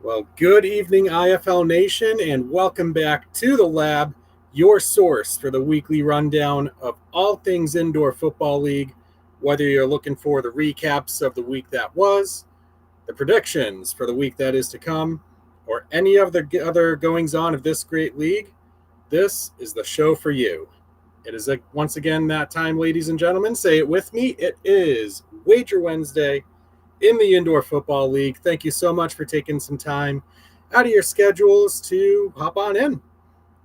Well, good evening, IFL Nation, and welcome back to the lab, your source for the weekly rundown of all things Indoor Football League, whether you're looking for the recaps of the week that was, the predictions for the week that is to come, or any of the other goings-on of this great league. This is the show for you. It is once again that time, ladies and gentlemen. Say it with me. It is Wager Wednesday in the Indoor Football League. Thank you so much for taking some time out of your schedules to hop on in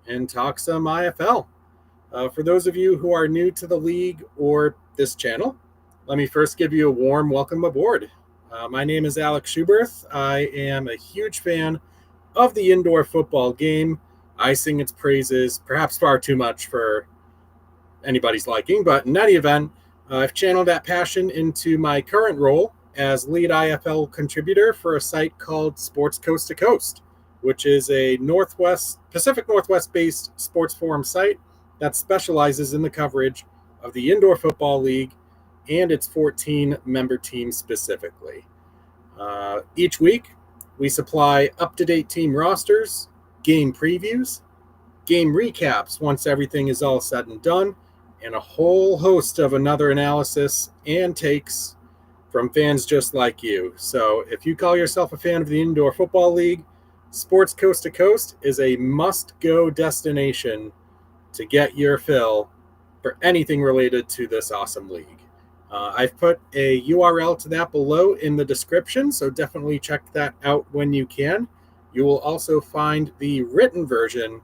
and talk some IFL. For those of you who are new to the league or this channel, let me first give you a warm welcome aboard. My name is Alex Schuberth. I am a huge fan of the indoor football game. I sing its praises, perhaps far too much for anybody's liking, but in any event, I've channeled that passion into my current role as lead IFL contributor for a site called Sports Coast to Coast, which is a Pacific Northwest-based sports forum site that specializes in the coverage of the Indoor Football League and its 14-member team specifically. Each week, we supply up-to-date team rosters, game previews, game recaps once everything is all said and done, and a whole host of another analysis and takes from fans just like you. So if you call yourself a fan of the Indoor Football League, Sports Coast to Coast is a must-go destination to get your fill for anything related to this awesome league. I've put a URL to that below in the description, so definitely check that out when you can. You will also find the written version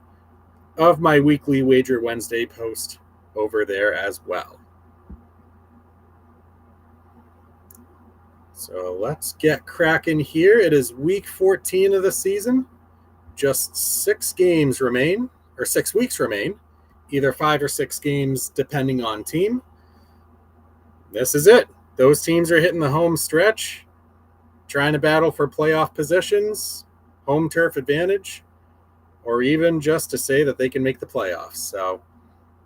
of my weekly Wager Wednesday post over there as well. So let's get cracking here. It is week 14 of the season. Just 6 weeks remain, either 5 or 6 games depending on team. This is it. Those teams are hitting the home stretch, trying to battle for playoff positions, home turf advantage, or even just to say that they can make the playoffs. So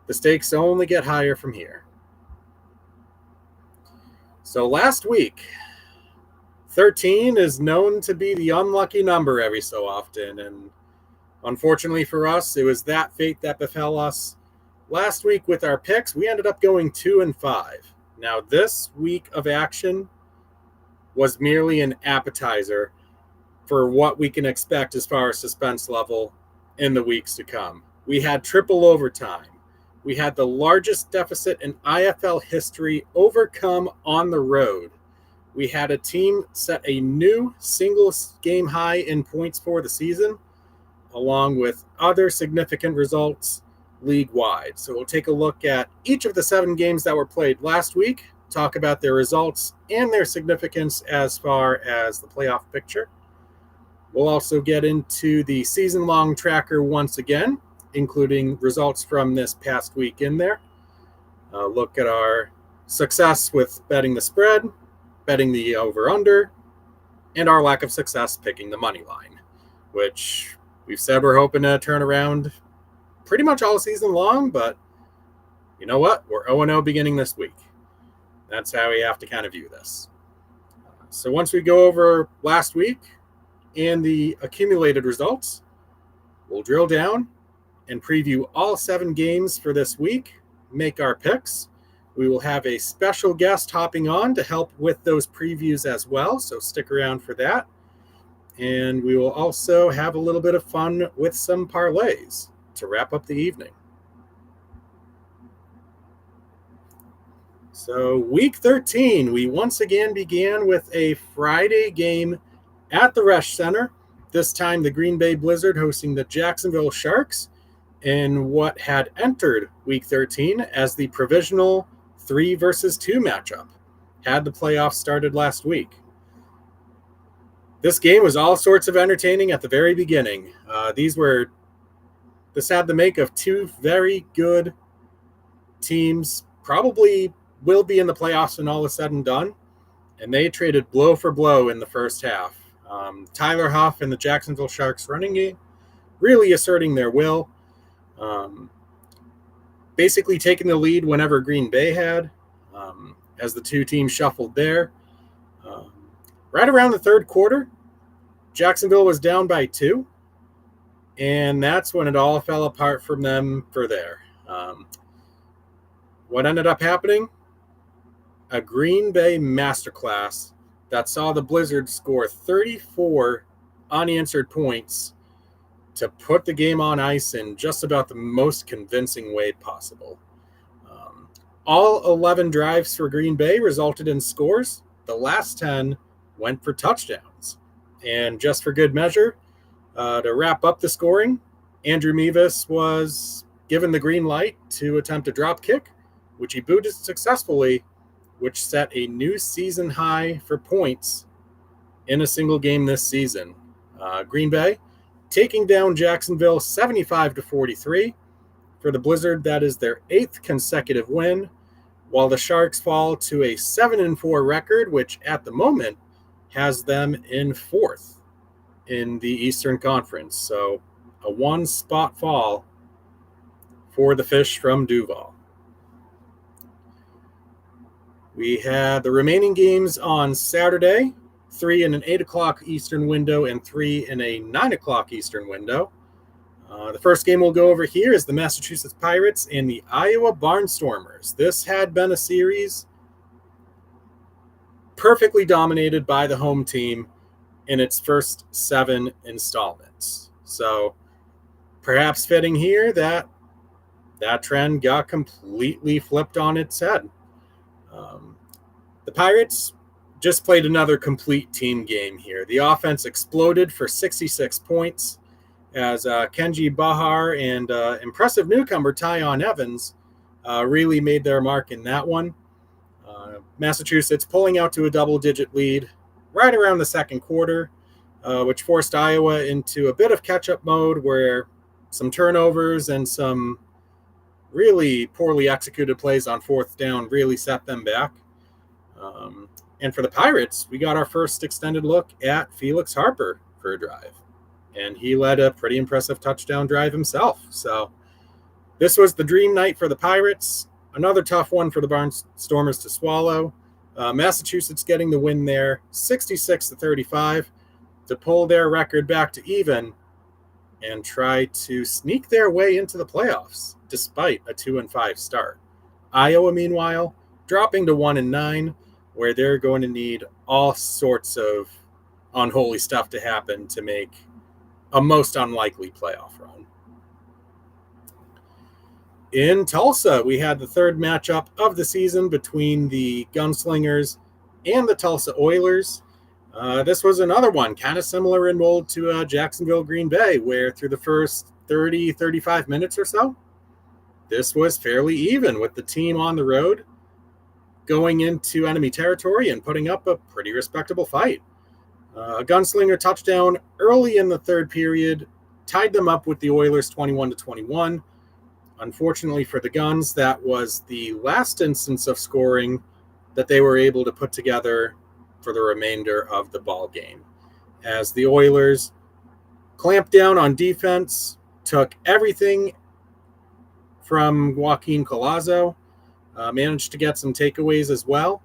the stakes only get higher from here. So last week, 13 is known to be the unlucky number every so often, and unfortunately for us, it was that fate that befell us. Last week with our picks, we ended up going 2-5. Now, this week of action was merely an appetizer for what we can expect as far as suspense level in the weeks to come. We had triple overtime. We had the largest deficit in IFL history overcome on the road. We had a team set a new single game high in points for the season, along with other significant results league-wide. So we'll take a look at each of the 7 games that were played last week, talk about their results and their significance as far as the playoff picture. We'll also get into the season-long tracker once again, including results from this past week in there. Look at our success with betting the spread, betting the over-under, and our lack of success picking the money line, which we've said we're hoping to turn around pretty much all season long, but you know what? We're 0-0 beginning this week. That's how we have to kind of view this. So once we go over last week and the accumulated results, we'll drill down and preview all 7 games for this week, make our picks. We will have a special guest hopping on to help with those previews as well, so stick around for that. And we will also have a little bit of fun with some parlays to wrap up the evening. So week 13, we once again began with a Friday game at the Resch Center. This time the Green Bay Blizzard hosting the Jacksonville Sharks in what had entered week 13 as the provisional 3 versus 2 matchup, had the playoffs started last week. This game was all sorts of entertaining at the very beginning. This had the make of 2 very good teams, probably will be in the playoffs when all is said and done, and they traded blow for blow in the first half. Tyler Huff and the Jacksonville Sharks running game really asserting their will, basically taking the lead whenever Green Bay had, as the 2 teams shuffled there. Right around the third quarter, Jacksonville was down by 2, and that's when it all fell apart from them for there. What ended up happening? A Green Bay masterclass that saw the Blizzard score 34 unanswered points to put the game on ice in just about the most convincing way possible. All 11 drives for Green Bay resulted in scores. The last 10 went for touchdowns. And just for good measure, to wrap up the scoring, Andrew Mevis was given the green light to attempt a drop kick, which he booted successfully, which set a new season high for points in a single game this season. Green Bay taking down Jacksonville 75-43. For the Blizzard, that is their 8th consecutive win, while the Sharks fall to a 7-4 record, which at the moment has them in 4th in the Eastern Conference. So a 1-spot fall for the Fish from Duval. We had the remaining games on Saturday, 3 in an 8 o'clock Eastern window and 3 in a 9 o'clock Eastern window. The first game we'll go over here is the Massachusetts Pirates and the Iowa Barnstormers. This had been a series perfectly dominated by the home team in its first 7 installments. So perhaps fitting here that trend got completely flipped on its head. The Pirates just played another complete team game here. The offense exploded for 66 points as Kenji Bahar and impressive newcomer Tyon Evans really made their mark in that one. Massachusetts pulling out to a double-digit lead right around the second quarter, which forced Iowa into a bit of catch-up mode where some turnovers and some really poorly executed plays on fourth down really set them back. And for the Pirates, we got our first extended look at Felix Harper for a drive. And he led a pretty impressive touchdown drive himself. So this was the dream night for the Pirates. Another tough one for the Barnstormers to swallow. Massachusetts getting the win there, 66-35, to pull their record back to even and try to sneak their way into the playoffs despite a 2-5 start. Iowa, meanwhile, dropping to 1-9, where they're going to need all sorts of unholy stuff to happen to make a most unlikely playoff run. In Tulsa, we had the third matchup of the season between the Gunslingers and the Tulsa Oilers. This was another one, kind of similar in mold to Jacksonville Green Bay, where through the first 30-35 minutes or so, this was fairly even with the team on the road going into enemy territory and putting up a pretty respectable fight. A gunslinger touchdown early in the third period tied them up with the Oilers 21-21. Unfortunately for the Guns, that was the last instance of scoring that they were able to put together for the remainder of the ball game, as the Oilers clamped down on defense, took everything from Joaquin Collazo, managed to get some takeaways as well,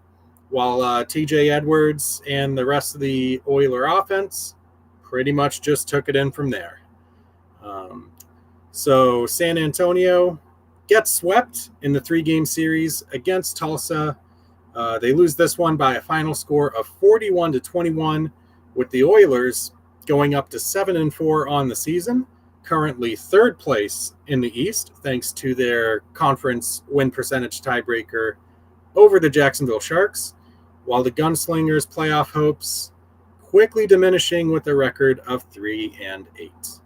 while TJ Edwards and the rest of the Oiler offense pretty much just took it in from there. So San Antonio gets swept in the 3-game series against Tulsa. They lose this one by a final score of 41-21, with the Oilers going up to 7-4 on the season, currently third place in the East, thanks to their conference win percentage tiebreaker over the Jacksonville Sharks, while the Gunslingers' playoff hopes quickly diminishing with a record of 3-8.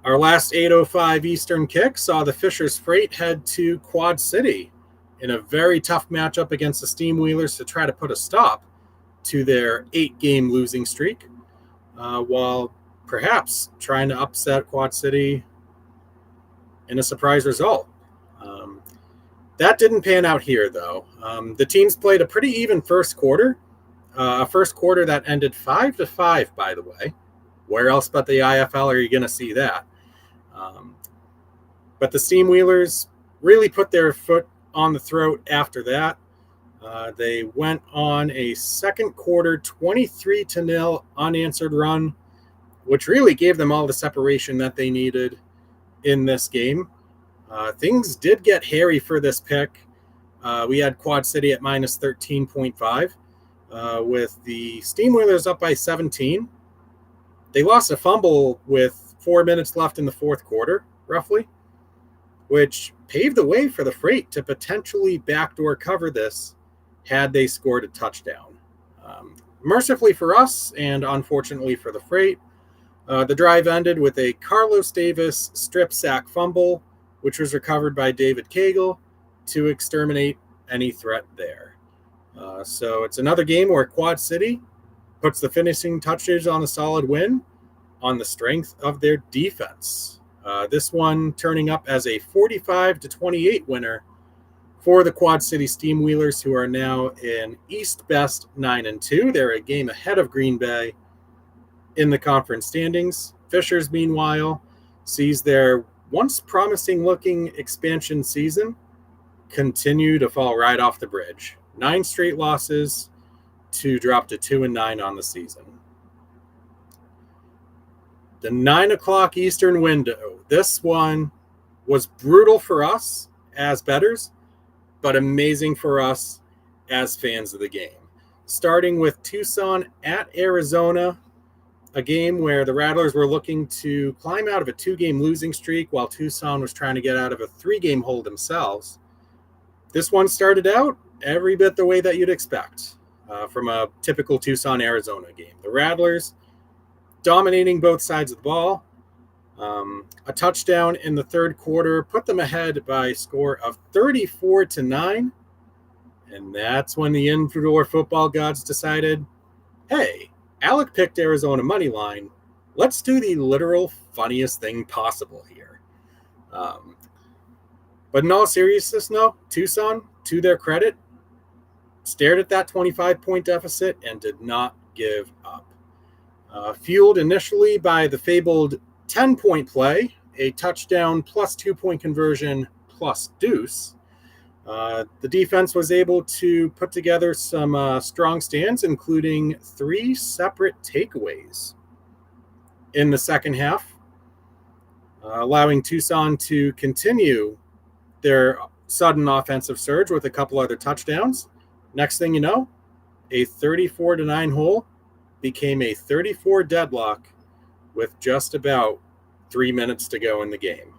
Our last 8:05 Eastern kick saw the Fishers Freight head to Quad City in a very tough matchup against the Steamwheelers to try to put a stop to their 8-game losing streak, while perhaps trying to upset Quad City in a surprise result. That didn't pan out here, though. The teams played a pretty even first quarter, a first quarter that ended 5-5, by the way. Where else but the IFL are you going to see that? But the Steamwheelers really put their foot on the throat after that. They went on a second quarter 23-0 unanswered run, which really gave them all the separation that they needed in this game. Things did get hairy for this pick. We had Quad City at minus 13.5 with the Steamwheelers up by 17. They lost a fumble with 4 minutes left in the fourth quarter, roughly, which paved the way for the Freight to potentially backdoor cover this had they scored a touchdown. Mercifully for us, and unfortunately for the Freight, the drive ended with a Carlos Davis strip sack fumble, which was recovered by David Cagle to exterminate any threat there. So it's another game where Quad City puts the finishing touches on a solid win on the strength of their defense. This one turning up as a 45-28 winner for the Quad City Steamwheelers, who are now in East Best 9-2. They're a game ahead of Green Bay in the conference standings. Fishers, meanwhile, sees their once promising-looking expansion season continue to fall right off the bridge. 9 straight losses to drop to 2-9 on the season. The 9 o'clock Eastern window. This one was brutal for us as bettors, but amazing for us as fans of the game. Starting with Tucson at Arizona, a game where the Rattlers were looking to climb out of a 2-game losing streak while Tucson was trying to get out of a 3-game hole themselves. This one started out every bit the way that you'd expect from a typical Tucson-Arizona game. The Rattlers dominating both sides of the ball. A touchdown in the third quarter put them ahead by a score of 34-9. And that's when the indoor football gods decided, hey, Alec picked Arizona money line. Let's do the literal funniest thing possible here. But in all seriousness, no, Tucson, to their credit, stared at that 25-point deficit and did not give up. Fueled initially by the fabled 10-point play, a touchdown plus 2-point conversion plus deuce, the defense was able to put together some strong stands, including 3 separate takeaways in the second half, allowing Tucson to continue their sudden offensive surge with a couple other touchdowns. Next thing you know, a 34-9 hole became a 34 deadlock with just about 3 minutes to go in the game.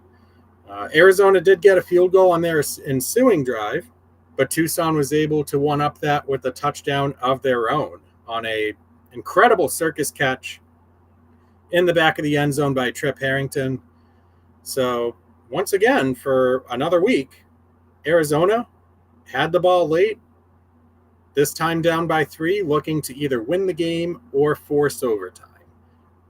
Arizona did get a field goal on their ensuing drive, but Tucson was able to one-up that with a touchdown of their own on a incredible circus catch in the back of the end zone by Trip Harrington. So once again, for another week, Arizona had the ball late, this time down by 3, looking to either win the game or force overtime.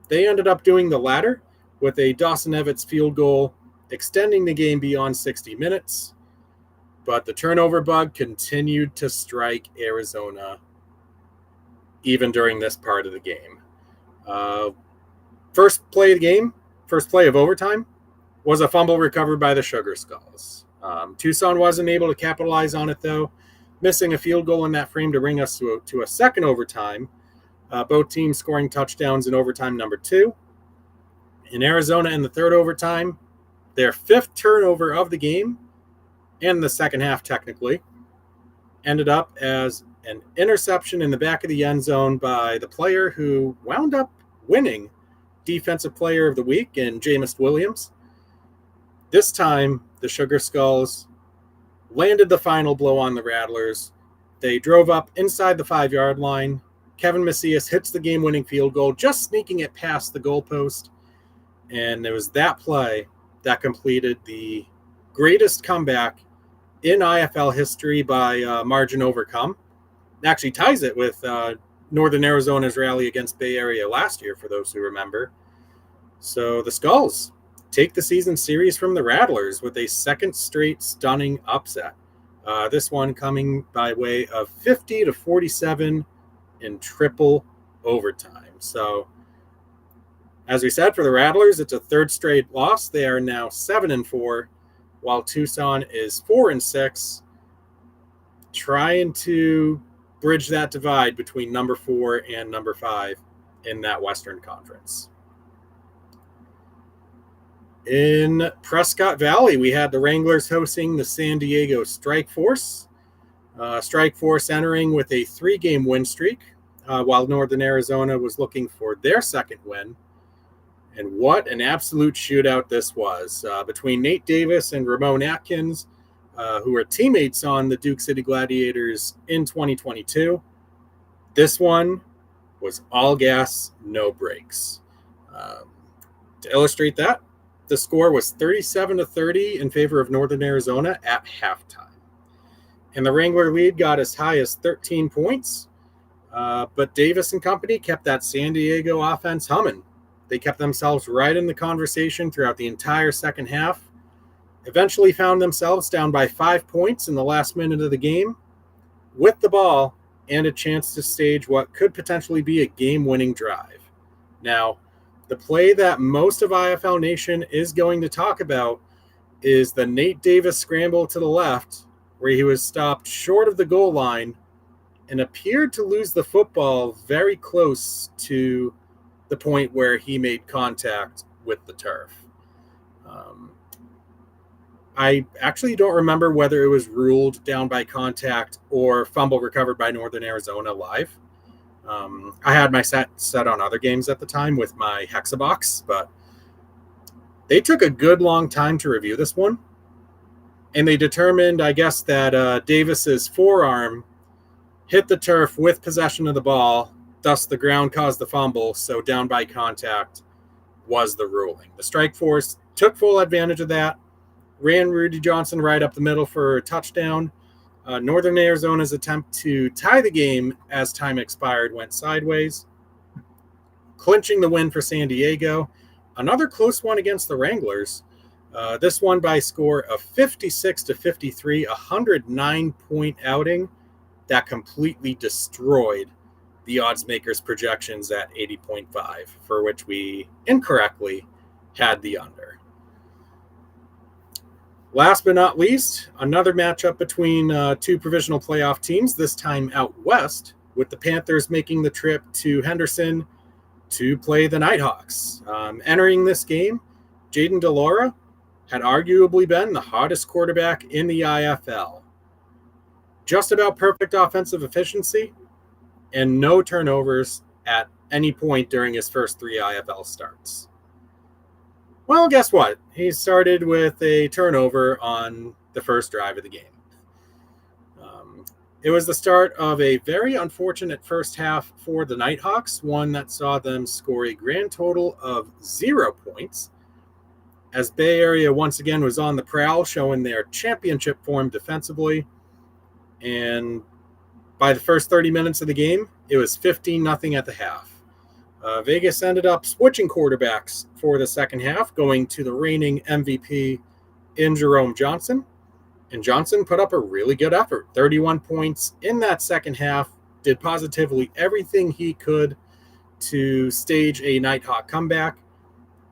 They ended up doing the latter with a Dawson Evans field goal, extending the game beyond 60 minutes. But the turnover bug continued to strike Arizona even during this part of the game. First play of overtime, was a fumble recovered by the Sugar Skulls. Tucson wasn't able to capitalize on it, though, missing a field goal in that frame to bring us to a second overtime. Both teams scoring touchdowns in overtime number 2. In Arizona, in the third overtime, their 5th turnover of the game, and the second half technically, ended up as an interception in the back of the end zone by the player who wound up winning Defensive Player of the Week in Jameis Williams. This time, the Sugar Skulls landed the final blow on the Rattlers. They drove up inside the 5-yard line. Kevin Macias hits the game-winning field goal, just sneaking it past the goalpost. And it was that play that completed the greatest comeback in IFL history by margin overcome. It actually ties it with Northern Arizona's rally against Bay Area last year, for those who remember. So the Skulls take the season series from the Rattlers with a second straight stunning upset. This one coming by way of 50-47 in triple overtime. So, as we said, for the Rattlers, it's a third straight loss. They are now 7-4, while Tucson is 4-6. trying to bridge that divide between number 4 and number 5 in that Western Conference. In Prescott Valley, we had the Wranglers hosting the San Diego Strike Force. Strike Force entering with a 3-game win streak, while Northern Arizona was looking for their second win. And what an absolute shootout this was between Nate Davis and Ramon Atkins, who were teammates on the Duke City Gladiators in 2022. This one was all gas, no brakes. To illustrate that, the score was 37-30 in favor of Northern Arizona at halftime. And the Wrangler lead got as high as 13 points, but Davis and company kept that San Diego offense humming. They kept themselves right in the conversation throughout the entire second half, eventually found themselves down by 5 points in the last minute of the game with the ball and a chance to stage what could potentially be a game-winning drive. Now, the play that most of IFL Nation is going to talk about is the Nate Davis scramble to the left, where he was stopped short of the goal line and appeared to lose the football very close to the point where he made contact with the turf. I actually don't remember whether it was ruled down by contact or fumble recovered by Northern Arizona live. I had my set on other games at the time with my Hexabox, but they took a good long time to review this one. And they determined, I guess, that Davis's forearm hit the turf with possession of the ball. Thus, the ground caused the fumble, so down by contact was the ruling. The Strike Force took full advantage of that, ran Rudy Johnson right up the middle for a touchdown. Northern Arizona's attempt to tie the game as time expired went sideways, clinching the win for San Diego. Another close one against the Wranglers. This one by score of 56-53, a 109-point outing that completely destroyed the odds makers' projections at 80.5, for which we incorrectly had the under. Last but not least, another matchup between two provisional playoff teams, this time out west, with the Panthers making the trip to Henderson to play the Nighthawks. Entering this game, Jaden DeLaura had arguably been the hottest quarterback in the IFL. Just about perfect offensive efficiency and no turnovers at any point during his first 3 IFL starts. Well, guess what? He started with a turnover on the first drive of the game. It was the start of a very unfortunate first half for the Nighthawks, one that saw them score a grand total of 0 points, as Bay Area once again was on the prowl, showing their championship form defensively. And by the first 30 minutes of the game, it was 15-0 at the half. Vegas ended up switching quarterbacks for the second half, going to the reigning MVP in Jerome Johnson. And Johnson put up a really good effort, 31 points in that second half, did positively everything he could to stage a Nighthawk comeback.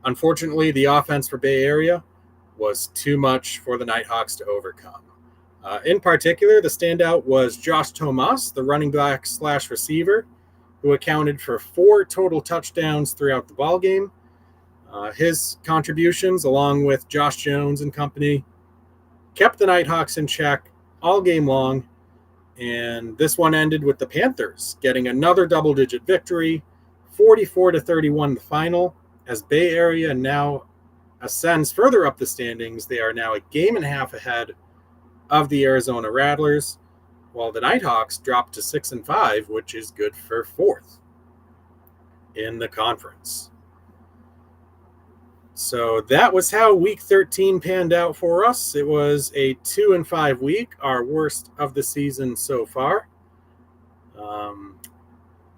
Unfortunately, the offense for Bay Area was too much for the Nighthawks to overcome. In particular, the standout was Josh Tomas, the running back / receiver, who accounted for 4 total touchdowns throughout the ballgame. His contributions, along with Josh Jones and company, kept the Nighthawks in check all game long, and this one ended with the Panthers getting another double-digit victory, 44-31 the final, as Bay Area now ascends further up the standings. They are now a game and a half ahead of the Arizona Rattlers, while the Nighthawks dropped to 6-5, which is good for 4th in the conference. So that was how Week 13 panned out for us. It was a 2-5 week, our worst of the season so far.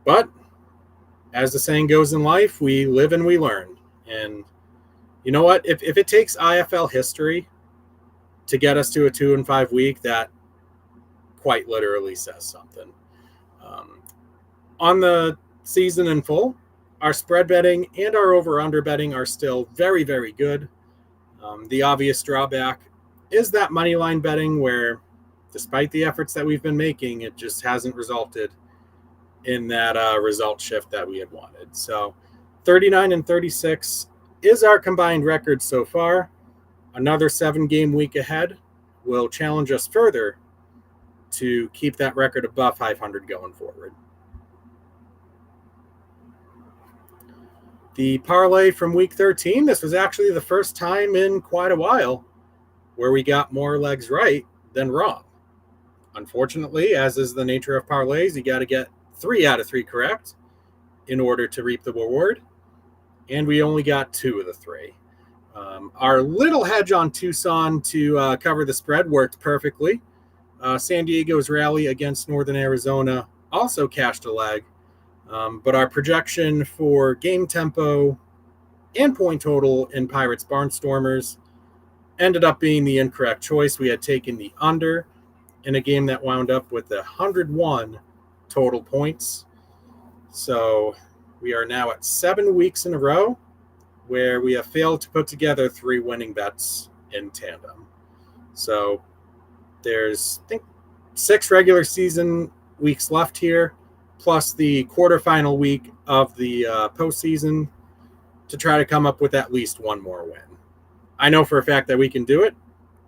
But as the saying goes in life, we live and we learn. And you know what? If it takes IFL history to get us to a 2-5 week, that quite literally says something. On the season in full, our spread betting and our over-under betting are still very, very good. The obvious drawback is that money line betting, where despite the efforts that we've been making, it just hasn't resulted in that result shift that we had wanted. So 39-36 is our combined record so far. Another 7-game week ahead will challenge us further to keep that record above 500 going forward. The parlay from week 13, this was actually the first time in quite a while where we got more legs right than wrong. Unfortunately, as is the nature of parlays, you got to get 3 out of 3 correct in order to reap the reward, and we only got 2 of the 3. Our little hedge on Tucson to cover the spread worked perfectly. San Diego's rally against Northern Arizona also cashed a leg, but our projection for game tempo and point total in Pirates Barnstormers ended up being the incorrect choice. We had taken the under in a game that wound up with 101 total points. So we are now at 7 weeks in a row where we have failed to put together 3 winning bets in tandem. So there's, I think, 6 regular season weeks left here, plus the quarterfinal week of the postseason to try to come up with at least 1 more win. I know for a fact that we can do it.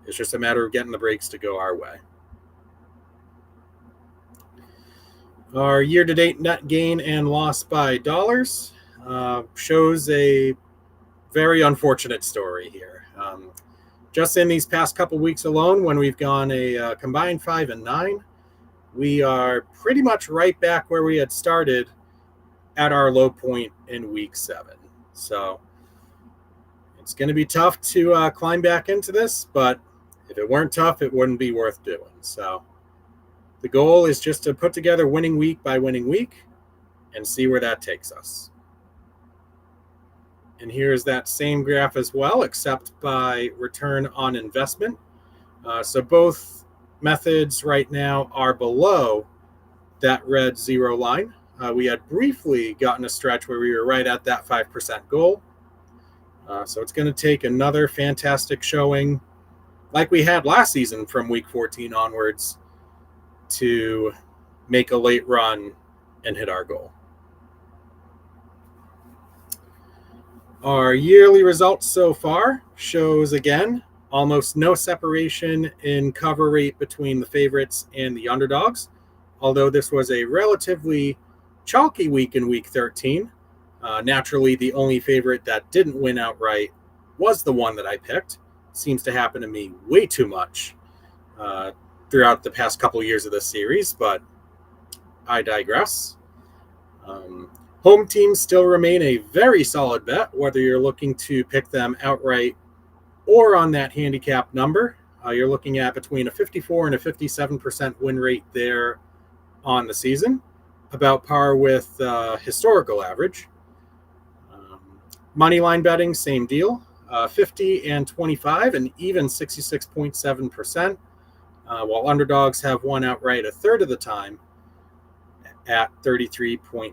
It's just a matter of getting the breaks to go our way. Our year-to-date net gain and loss by dollars shows a very unfortunate story here. Just in these past couple weeks alone, when we've gone a combined 5-9, we are pretty much right back where we had started at our low point in week 7. So it's going to be tough to climb back into this, but if it weren't tough, it wouldn't be worth doing. So the goal is just to put together winning week by winning week and see where that takes us. And here's that same graph as well, except by return on investment. So both methods right now are below that red 0 line. We had briefly gotten a stretch where we were right at that 5% goal. So it's going to take another fantastic showing like we had last season from week 14 onwards to make a late run and hit our goal. Our yearly results so far shows, again, almost no separation in cover rate between the favorites and the underdogs, although this was a relatively chalky week in week 13. Naturally, the only favorite that didn't win outright was the one that I picked. Seems to happen to me way too much throughout the past couple years of this series, but I digress. Home teams still remain a very solid bet, whether you're looking to pick them outright or on that handicap number. You're looking at between a 54 and a 57% win rate there on the season, about par with historical average. Moneyline betting, same deal, 50 and 25 and even 66.7%, while underdogs have won outright a third of the time at 33.3%.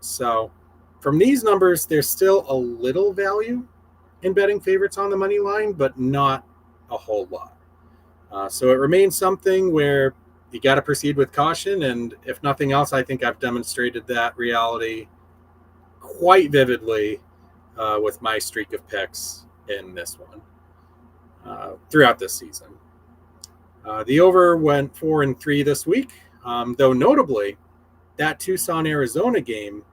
So from these numbers, there's still a little value in betting favorites on the money line, but not a whole lot. So it remains something where you got to proceed with caution. And if nothing else, I think I've demonstrated that reality quite vividly with my streak of picks in this one throughout this season. The over went 4-3 this week, though notably, that Tucson, Arizona game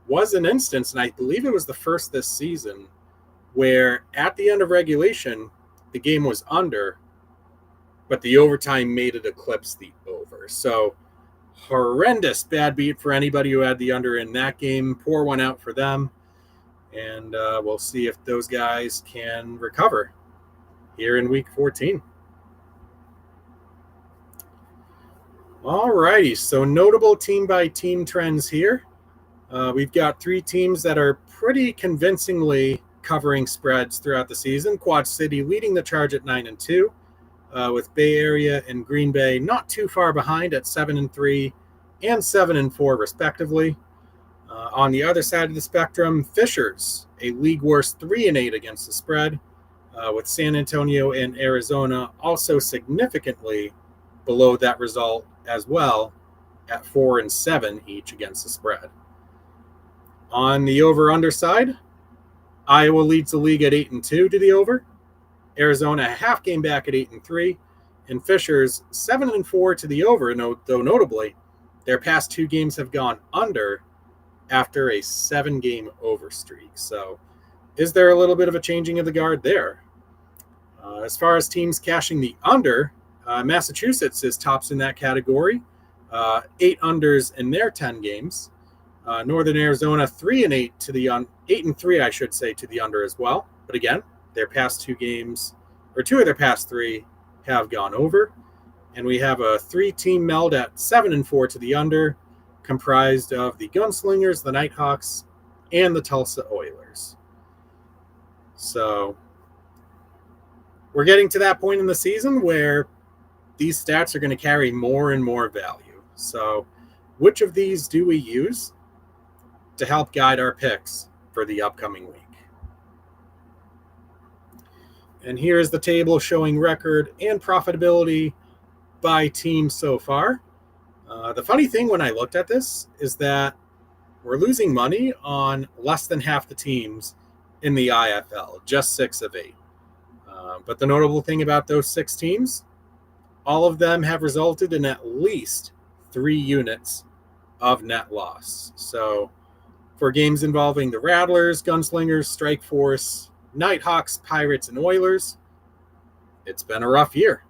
was an instance, and I believe it was the first this season, where at the end of regulation, the game was under, but the overtime made it eclipse the over. So horrendous bad beat for anybody who had the under in that game. Pour one out for them, and we'll see if those guys can recover here in week 14. All righty, so notable team-by-team trends here. We've got 3 teams that are pretty convincingly covering spreads throughout the season. Quad City leading the charge at 9-2, with Bay Area and Green Bay not too far behind at 7-3 and 7-4 respectively. On the other side of the spectrum, Fishers, a league worst 3-8 against the spread, with San Antonio and Arizona also significantly below that result as well at 4 and 7 each against the spread. On the over-under side, Iowa leads the league at 8 and 2 to the over. Arizona a half game back at 8 and 3, and Fisher's 7 and 4 to the over. Though notably, their past 2 games have gone under after a 7-game over streak. So, is there a little bit of a changing of the guard there? As far as teams cashing the under, Massachusetts is tops in that category, 8 unders in their 10 games. Northern Arizona 3 and 8 to the 8 and 3, I should say, to the under as well. But again, their past 2 games, or 2 of their past 3, have gone over, and we have a 3-team meld at 7 and 4 to the under, comprised of the Gunslingers, the Nighthawks, and the Tulsa Oilers. So we're getting to that point in the season where these stats are going to carry more and more value. So which of these do we use to help guide our picks for the upcoming week? And here is the table showing record and profitability by team so far. The funny thing when I looked at this is that we're losing money on less than half the teams in the IFL, just 6 of 8. But the notable thing about those 6 teams, all of them have resulted in at least 3 units of net loss. So for games involving the Rattlers, Gunslingers, Strike Force, Nighthawks, Pirates, and Oilers, it's been a rough year.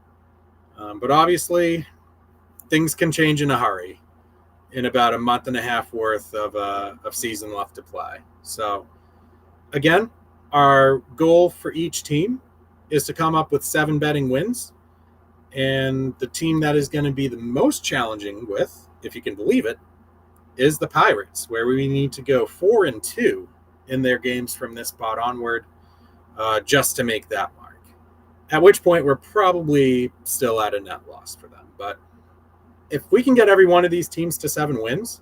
But obviously, things can change in a hurry in about a month and a half worth of season left to play. So, again, our goal for each team is to come up with 7 betting wins. And the team that is going to be the most challenging with, if you can believe it, is the Pirates, where we need to go 4 and 2 in their games from this spot onward, just to make that mark. At which point we're probably still at a net loss for them. But if we can get every one of these teams to 7 wins,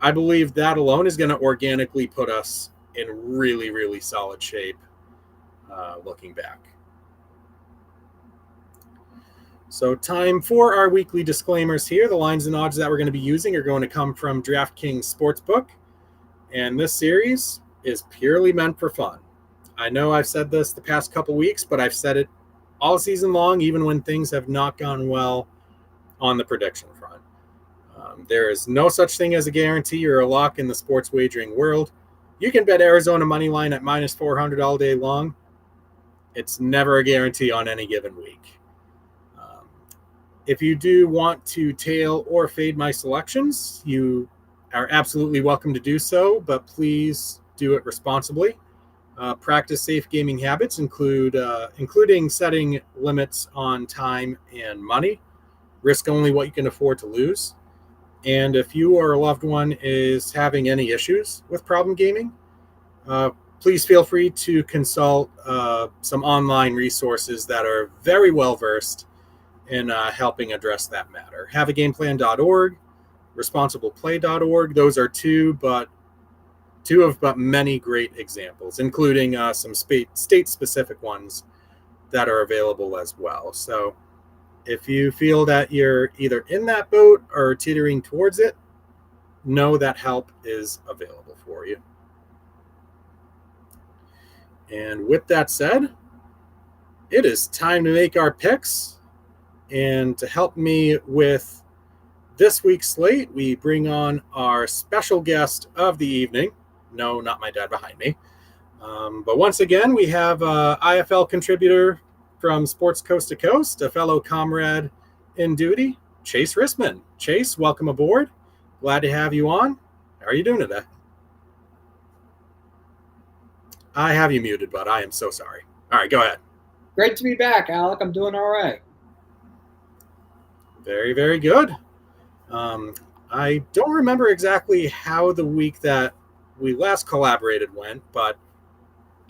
I believe that alone is going to organically put us in really, really solid shape looking back. So time for our weekly disclaimers here. The lines and odds that we're going to be using are going to come from DraftKings Sportsbook. And this series is purely meant for fun. I know I've said this the past couple weeks, but I've said it all season long, even when things have not gone well on the prediction front. There is no such thing as a guarantee or a lock in the sports wagering world. You can bet Arizona money line at minus 400 all day long. It's never a guarantee on any given week. If you do want to tail or fade my selections, you are absolutely welcome to do so, but please do it responsibly. Practice safe gaming habits including setting limits on time and money. Risk only what you can afford to lose. And if you or a loved one is having any issues with problem gaming, please feel free to consult some online resources that are very well versed in helping address that matter. haveagameplan.org, responsibleplay.org. Those are two of many great examples, including some state-specific ones that are available as well. So if you feel that you're either in that boat or teetering towards it, know that help is available for you. And with that said, it is time to make our picks. And to help me with this week's slate, we bring on our special guest of the evening. No, not my dad behind me. But once again, we have IFL contributor from Sports Coast to Coast, a fellow comrade in duty, Chase Rissman. Chase, welcome aboard. Glad to have you on. How are you doing today? I have you muted, bud. I am so sorry. All right, go ahead. Great to be back, Alec. I'm doing all right. Very, very good. I don't remember exactly how the week that we last collaborated went, but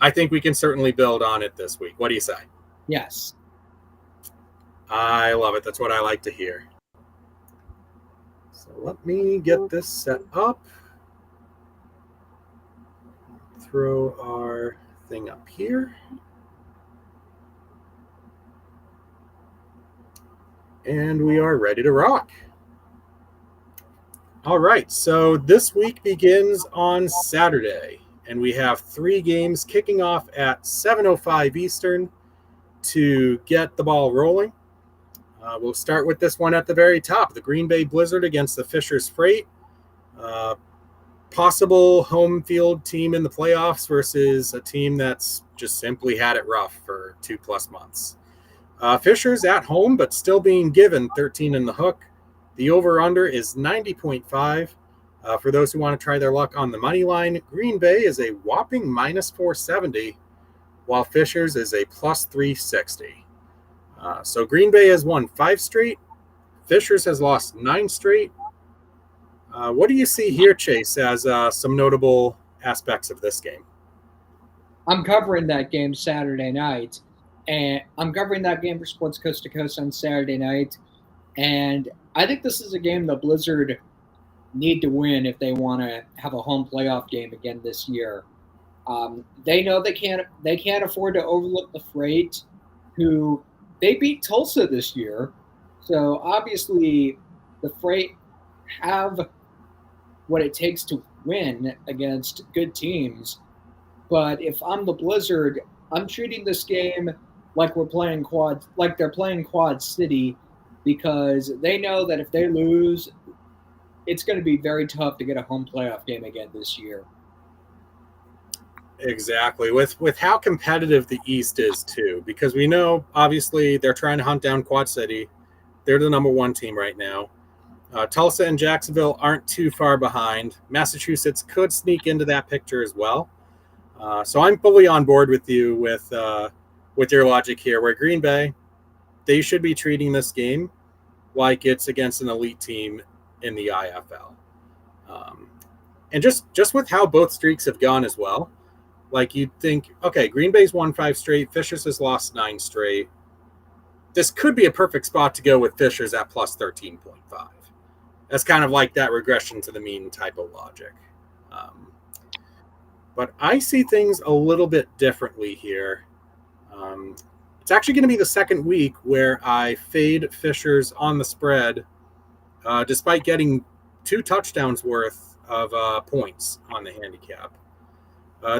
I think we can certainly build on it this week. What do you say? Yes. I love it. That's what I like to hear. So let me get this set up. Throw our thing up here. And we are ready to rock. All right, so this week begins on Saturday, and we have 3 games kicking off at 7:05 Eastern to get the ball rolling. We'll start with this one at the very top, the Green Bay Blizzard against the Fishers Freight. Possible home field team in the playoffs versus a team that's just simply had it rough for 2+ months. Fishers at home, but still being given 13 in the hook. The over-under is 90.5. For those who want to try their luck on the money line, Green Bay is a whopping -470, while Fishers is a +360. So Green Bay has won 5 straight. Fishers has lost 9 straight. What do you see here, Chase, as some notable aspects of this game? I'm covering that game Saturday night, and I'm covering that game for Sports Coast to Coast on Saturday night. And I think this is a game the Blizzard need to win if they want to have a home playoff game again this year. They know they can't afford to overlook the Freight, who they beat Tulsa this year. So obviously the Freight have what it takes to win against good teams. But if I'm the Blizzard, I'm treating this game like they're playing Quad City, because they know that if they lose, it's going to be very tough to get a home playoff game again this year. Exactly. With how competitive the East is too, because we know obviously they're trying to hunt down Quad City. They're the number 1 team right now. Tulsa and Jacksonville aren't too far behind. Massachusetts could sneak into that picture as well. So I'm fully on board with you with your logic here, where Green Bay, they should be treating this game like it's against an elite team in the IFL. And just with how both streaks have gone as well, like you'd think, okay, Green Bay's won 5 straight, Fishers has lost 9 straight. This could be a perfect spot to go with Fishers at +13.5. That's kind of like that regression to the mean type of logic. But I see things a little bit differently here. It's actually going to be the second week where I fade Fishers on the spread, despite getting 2 touchdowns worth of points on the handicap.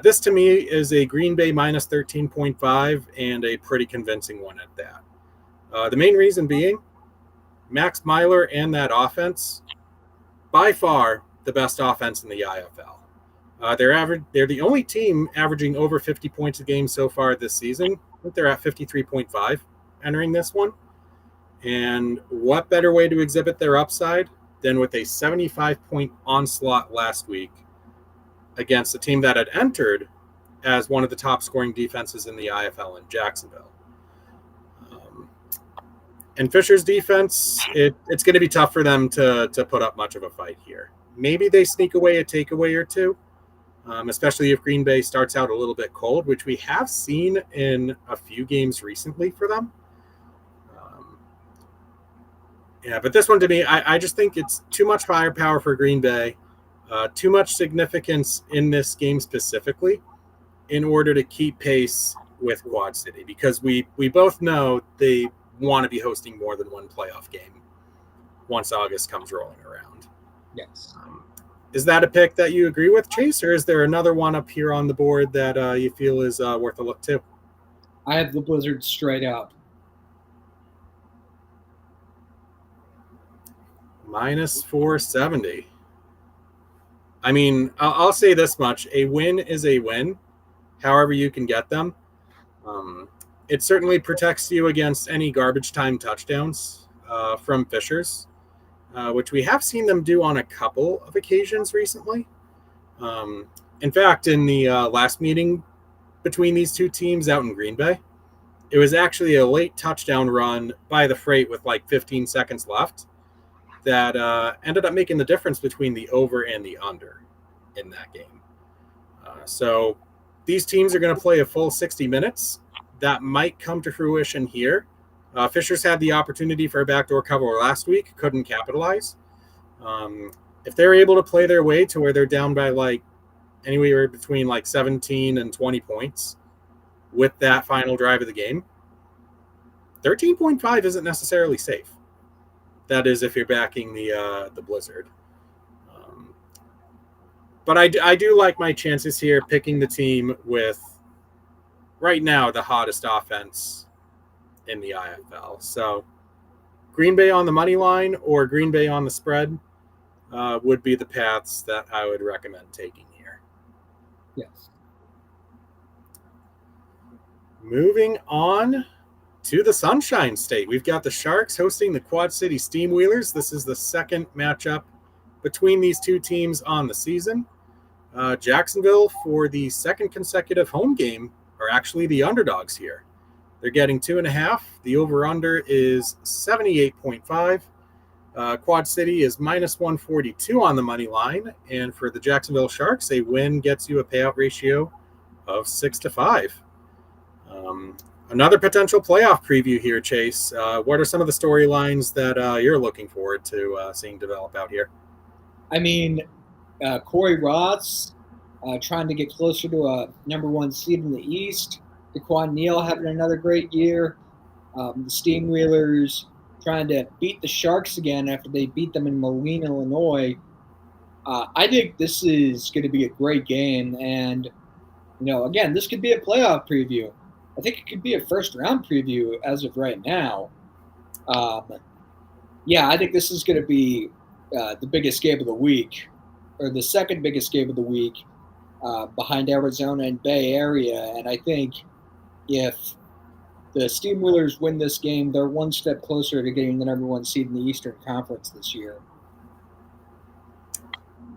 This to me is a Green Bay -13.5 and a pretty convincing one at that. The main reason being, Max Myler and that offense, by far the best offense in the IFL. They're the only team averaging over 50 points a game so far this season. I think they're at 53.5 entering this one. And what better way to exhibit their upside than with a 75-point onslaught last week against a team that had entered as one of the top scoring defenses in the IFL in Jacksonville. And Fisher's defense, it's going to be tough for them to put up much of a fight here. Maybe they sneak away a takeaway or two, especially if Green Bay starts out a little bit cold, which we have seen in a few games recently for them. But this one to me, I just think it's too much firepower for Green Bay, too much significance in this game specifically in order to keep pace with Quad City, because we both know they want to be hosting more than one playoff game once August comes rolling around. Yes. Is that a pick that you agree with, Chase, or is there another one up here on the board that you feel is worth a look too? I have the Blizzard straight up. -470. I mean, I'll say this much. A win is a win, however you can get them. It certainly protects you against any garbage time touchdowns from Fishers, which we have seen them do on a couple of occasions recently. In fact, in the last meeting between these two teams out in Green Bay, it was actually a late touchdown run by the Freight with like 15 seconds left that ended up making the difference between the over and the under in that game. So these teams are going to play a full 60 minutes. That might come to fruition here. Fishers had the opportunity for a backdoor cover last week, couldn't capitalize. If they're able to play their way to where they're down by like anywhere between like 17 and 20 points with that final drive of the game, 13.5 isn't necessarily safe. That is if you're backing the Blizzard. But I do like my chances here picking the team with, right now, the hottest offense in the IFL. So Green Bay on the money line or Green Bay on the spread would be the paths that I would recommend taking here. Yes. Moving on to the Sunshine State. We've got the Sharks hosting the Quad City Steamwheelers. This is the second matchup between these two teams on the season. Jacksonville, for the second consecutive home game, are actually the underdogs here. They're getting 2.5. The over-under is 78.5. Quad City is minus 142 on the money line. And for the Jacksonville Sharks, a win gets you a payout ratio of 6-5. Another potential playoff preview here, Chase. What are some of the storylines that you're looking forward to seeing develop out here? I mean, Corey Ross trying to get closer to a number 1 seed in the East. Daquan Neal having another great year. The Steamwheelers trying to beat the Sharks again after they beat them in Moline, Illinois. I think this is going to be a great game. And, again, this could be a playoff preview. I think it could be a first-round preview as of right now. I think this is going to be the biggest game of the week, or the second biggest game of the week, behind Arizona and Bay Area. And I think if the Steamwheelers win this game, they're one step closer to getting the number 1 seed in the Eastern Conference this year.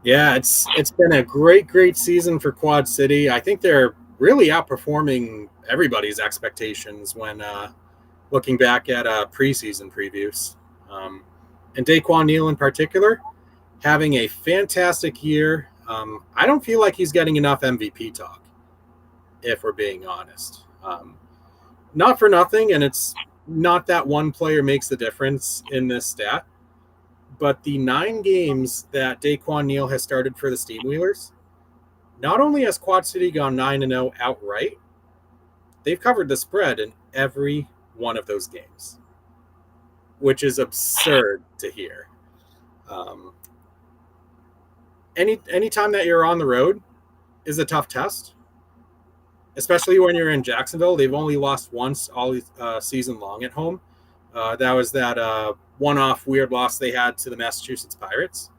Yeah, it's been a great season for Quad City. I think they're really outperforming everybody's expectations when looking back at preseason previews. And Daquan Neal in particular, having a fantastic year. I don't feel like he's getting enough MVP talk, if we're being honest. Not for nothing, and it's not that one player makes the difference in this stat, but the 9 games that Daquan Neal has started for the Steamwheelers, not only has Quad City gone 9-0 outright, they've covered the spread in every one of those games, which is absurd to hear. Any time that you're on the road is a tough test, especially when you're in Jacksonville. They've only lost once all season long at home. That was that one-off weird loss they had to the Massachusetts Pirates.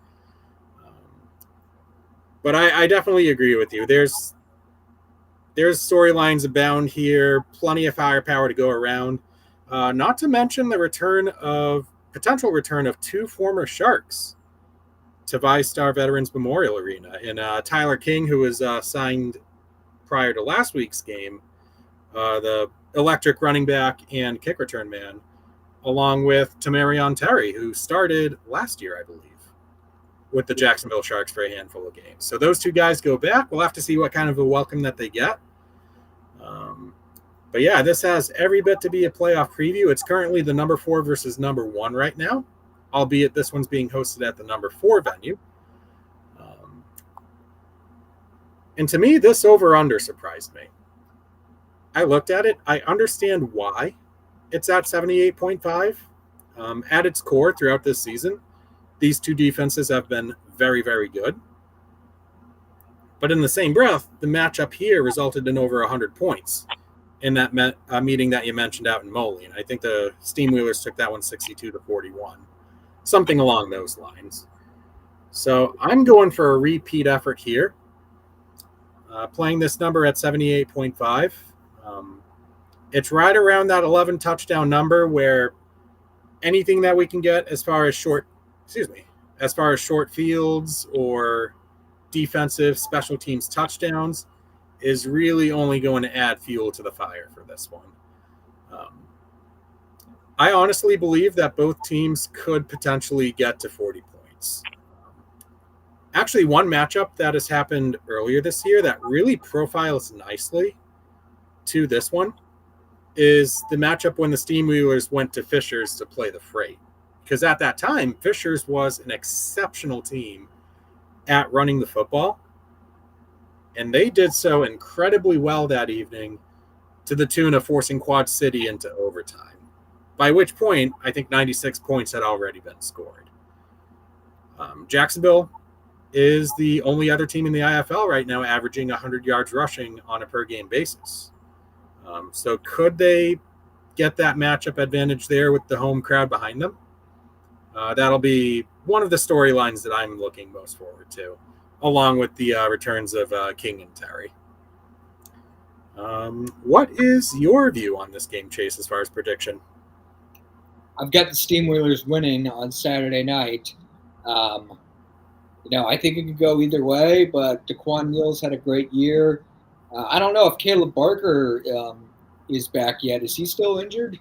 But I definitely agree with you. There's storylines abound here, plenty of firepower to go around. Not to mention the potential return of 2 former Sharks to VyStar Veterans Memorial Arena. And Tyler King, who was signed prior to last week's game, the electric running back and kick return man, along with Tamarion Terry, who started last year, I believe, with the Jacksonville Sharks for a handful of games. So those 2 guys go back. We'll have to see what kind of a welcome that they get. But yeah, this has every bit to be a playoff preview. It's currently the number 4 versus number 1 right now, albeit this one's being hosted at the number 4 venue. And to me, this over-under surprised me. I looked at it. I understand why it's at 78.5. At its core throughout this season, these 2 defenses have been very, very good. But in the same breath, the matchup here resulted in over 100 points in that meeting that you mentioned out in Moline. I think the Steamwheelers took that one 62-41, something along those lines. So I'm going for a repeat effort here, playing this number at 78.5. It's right around that 11 touchdown number, where anything that we can get as far as short fields or defensive special teams touchdowns is really only going to add fuel to the fire for this one. I honestly believe that both teams could potentially get to 40 points. Actually, one matchup that has happened earlier this year that really profiles nicely to this one is the matchup when the Steamwheelers went to Fishers to play the Freight. Because at that time, Fishers was an exceptional team at running the football. And they did so incredibly well that evening, to the tune of forcing Quad City into overtime by which point I think 96 points had already been scored. Jacksonville is the only other team in the IFL right now averaging 100 yards rushing on a per-game basis. So could they get that matchup advantage there with the home crowd behind them? That'll be one of the storylines that I'm looking most forward to, along with the returns of King and Terry. What is your view on this game, Chase, as far as prediction? I've got the Steamwheelers winning on Saturday night. I think it could go either way, but Daquan Neal's had a great year. I don't know if Caleb Barker is back yet. Is he still injured?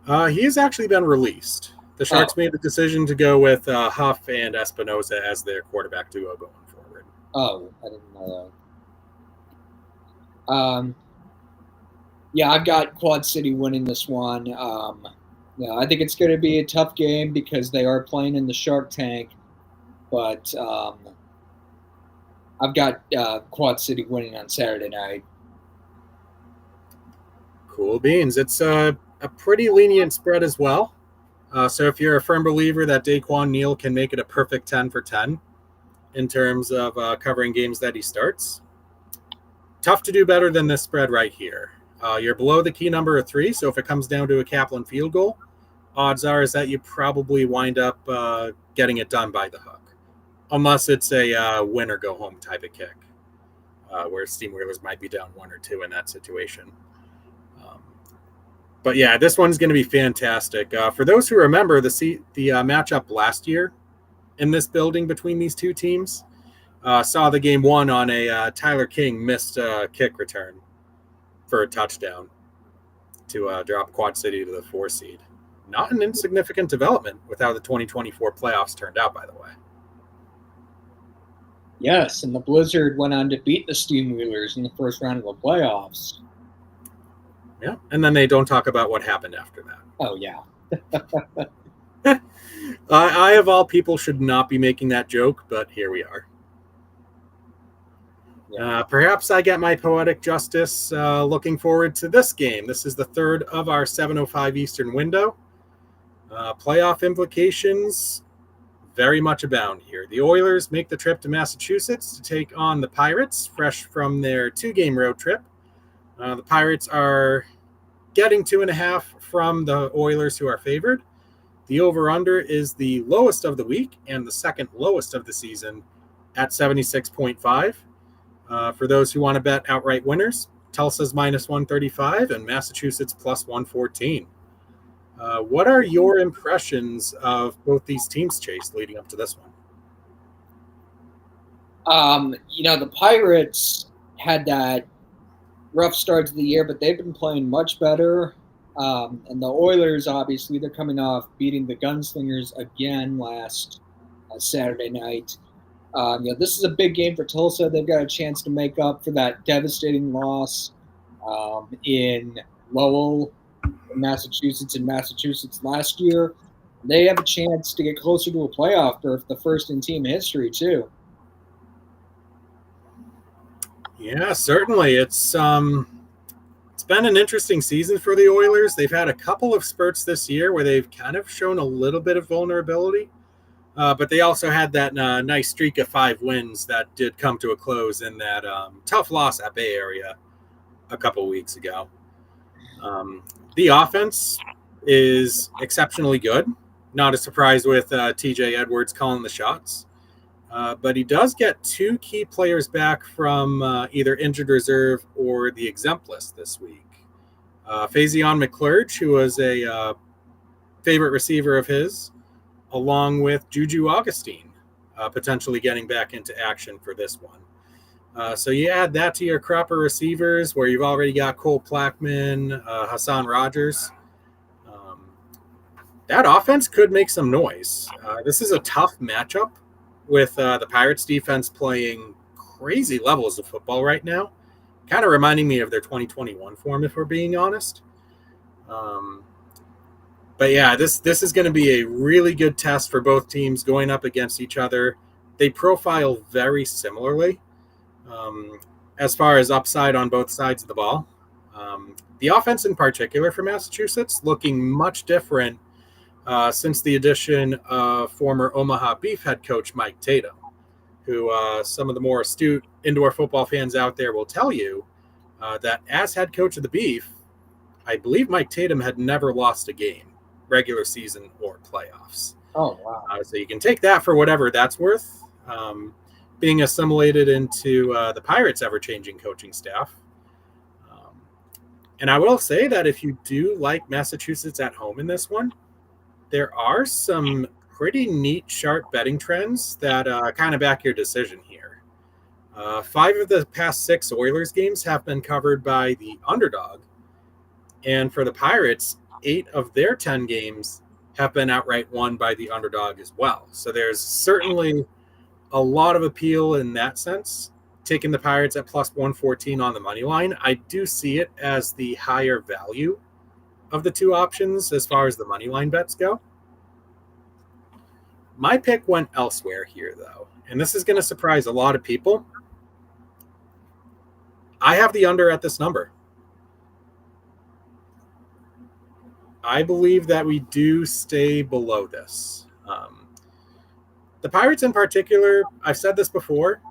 He has actually been released. The Sharks made the decision to go with Huff and Espinosa as their quarterback duo going forward. Oh, I didn't know that. Yeah, I've got Quad City winning this one. I think it's going to be a tough game because they are playing in the Shark Tank, but I've got Quad City winning on Saturday night. Cool beans. It's a pretty lenient spread as well. So if you're a firm believer that Daquan Neal can make it a perfect 10 for 10 in terms of covering games that he starts, tough to do better than this spread right here. You're below the key number of 3, so if it comes down to a Kaplan field goal, odds are is that you probably wind up getting it done by the hook, unless it's a win or go home type of kick, where Steamwheelers might be down 1 or 2 in that situation. But yeah, this one's going to be fantastic. For those who remember the matchup last year in this building between these two teams, saw the game 1 on a Tyler King missed kick return for a touchdown to drop Quad City to the 4 seed. Not an insignificant development with how the 2024 playoffs turned out, by the way. Yes, and the Blizzard went on to beat the Steamwheelers in the first round of the playoffs. Yeah, and then they don't talk about what happened after that. Oh, yeah. I, of all people, should not be making that joke, but here we are. Yeah. Perhaps I get my poetic justice looking forward to this game. This is the third of our 7:05 Eastern window. Playoff implications very much abound here. The Oilers make the trip to Massachusetts to take on the Pirates, fresh from their 2-game road trip. The Pirates are getting 2.5 from the Oilers, who are favored. The over-under is the lowest of the week and the second lowest of the season at 76.5. For those who want to bet outright winners, Tulsa's minus 135 and Massachusetts plus 114. What are your impressions of both these teams, Chase, leading up to this one? The Pirates had that rough start to the year, but they've been playing much better. And the Oilers, obviously, they're coming off beating the Gunslingers again last Saturday night. This is a big game for Tulsa. They've got a chance to make up for that devastating loss in Lowell, Massachusetts last year. They have a chance to get closer to a playoff berth, the first in team history, too. Yeah, certainly. It's been an interesting season for the Oilers. They've had a couple of spurts this year where they've kind of shown a little bit of vulnerability, but they also had that nice streak of 5 wins that did come to a close in that tough loss at Bay Area a couple weeks ago. The offense is exceptionally good. Not a surprise with TJ Edwards calling the shots. But he does get 2 key players back from either injured reserve or the exempt list this week. Faison McClurge, who was a favorite receiver of his, along with Juju Augustine, potentially getting back into action for this one. So you add that to your crop of receivers where you've already got Cole Plackman, Hassan Rogers. That offense could make some noise. This is a tough matchup with the Pirates defense playing crazy levels of football right now, kind of reminding me of their 2021 form, if we're being honest. But yeah, this is going to be a really good test for both teams going up against each other. They profile very similarly as far as upside on both sides of the ball. the offense in particular for Massachusetts looking much different since the addition of former Omaha Beef head coach Mike Tatum, who some of the more astute indoor football fans out there will tell you that as head coach of the Beef, I believe Mike Tatum had never lost a game, regular season or playoffs. Oh, wow. So you can take that for whatever that's worth. Being assimilated into the Pirates' ever-changing coaching staff. And I will say that if you do like Massachusetts at home in this one, there are some pretty neat, sharp betting trends that kind of back your decision here. 5 of the past 6 Oilers games have been covered by the underdog. And for the Pirates, 8 of their 10 games have been outright won by the underdog as well. So there's certainly a lot of appeal in that sense. Taking the Pirates at plus 114 on the money line, I do see it as the higher value of the 2 options as far as the money line bets go. My pick went elsewhere here, though, and this is going to surprise a lot of people. I have the under at this number. I believe that we do stay below this. The Pirates in particular, I've said this before,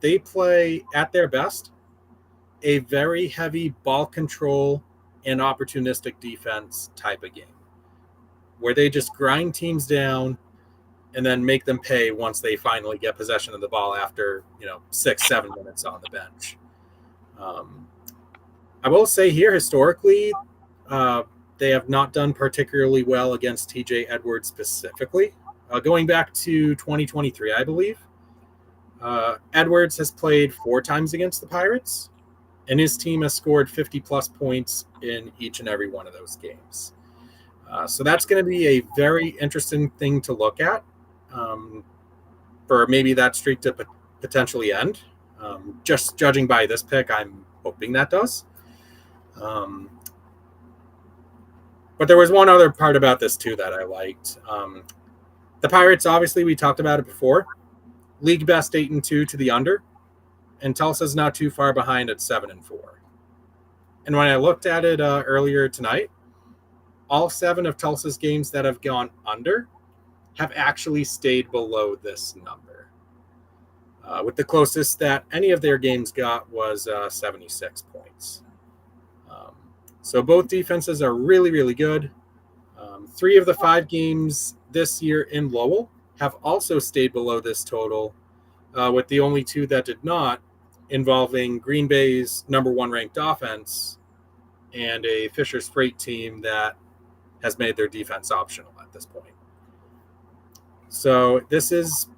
they play at their best a very heavy ball control and opportunistic defense type of game where they just grind teams down and then make them pay once they finally get possession of the ball after 6-7 minutes on the bench. I will say here historically, they have not done particularly well against TJ Edwards specifically. Going back to 2023, I believe, Edwards has played 4 times against the Pirates, and his team has scored 50-plus points in each and every one of those games. So that's going to be a very interesting thing to look at for maybe that streak to potentially end. Just judging by this pick, I'm hoping that does. But there was one other part about this, too, that I liked. The Pirates, obviously, we talked about it before. League best 8-2 to the under. And Tulsa's not too far behind at 7-4. And when I looked at it earlier tonight, all 7 of Tulsa's games that have gone under have actually stayed below this number. With the closest that any of their games got was 76 points. So both defenses are really, really good. 3 of the 5 games this year in Lowell have also stayed below this total, with the only 2 that did not involving Green Bay's number 1 ranked offense and a Fisher's Freight team that has made their defense optional at this point. So this is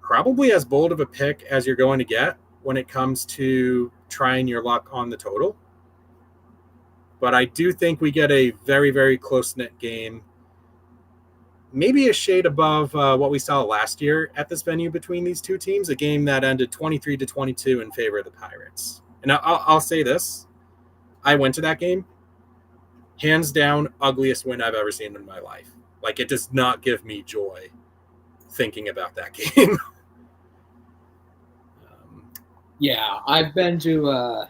probably as bold of a pick as you're going to get when it comes to trying your luck on the total. But I do think we get a very, very close-knit game, maybe a shade above what we saw last year at this venue between these 2 teams, a game that ended 23-22 in favor of the Pirates. And I'll say this. I went to that game. Hands down, ugliest win I've ever seen in my life. Like, it does not give me joy thinking about that game. Yeah, I've been to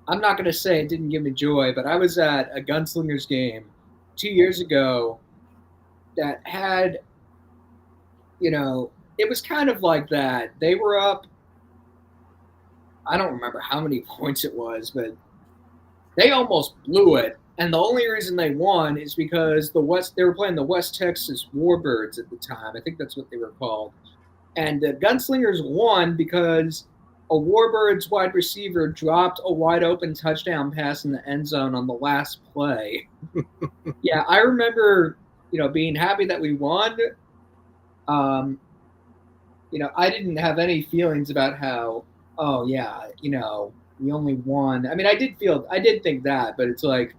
I'm not going to say it didn't give me joy, but I was at a Gunslingers game 2 years ago that had, it was kind of like that. They were up, I don't remember how many points it was, but they almost blew it. And the only reason they won is because they were playing the West Texas Warbirds at the time. I think that's what they were called. And the Gunslingers won because a Warbirds wide receiver dropped a wide open touchdown pass in the end zone on the last play. Yeah, I remember, being happy that we won. I didn't have any feelings about how, we only won. I mean, I did think that, but it's like,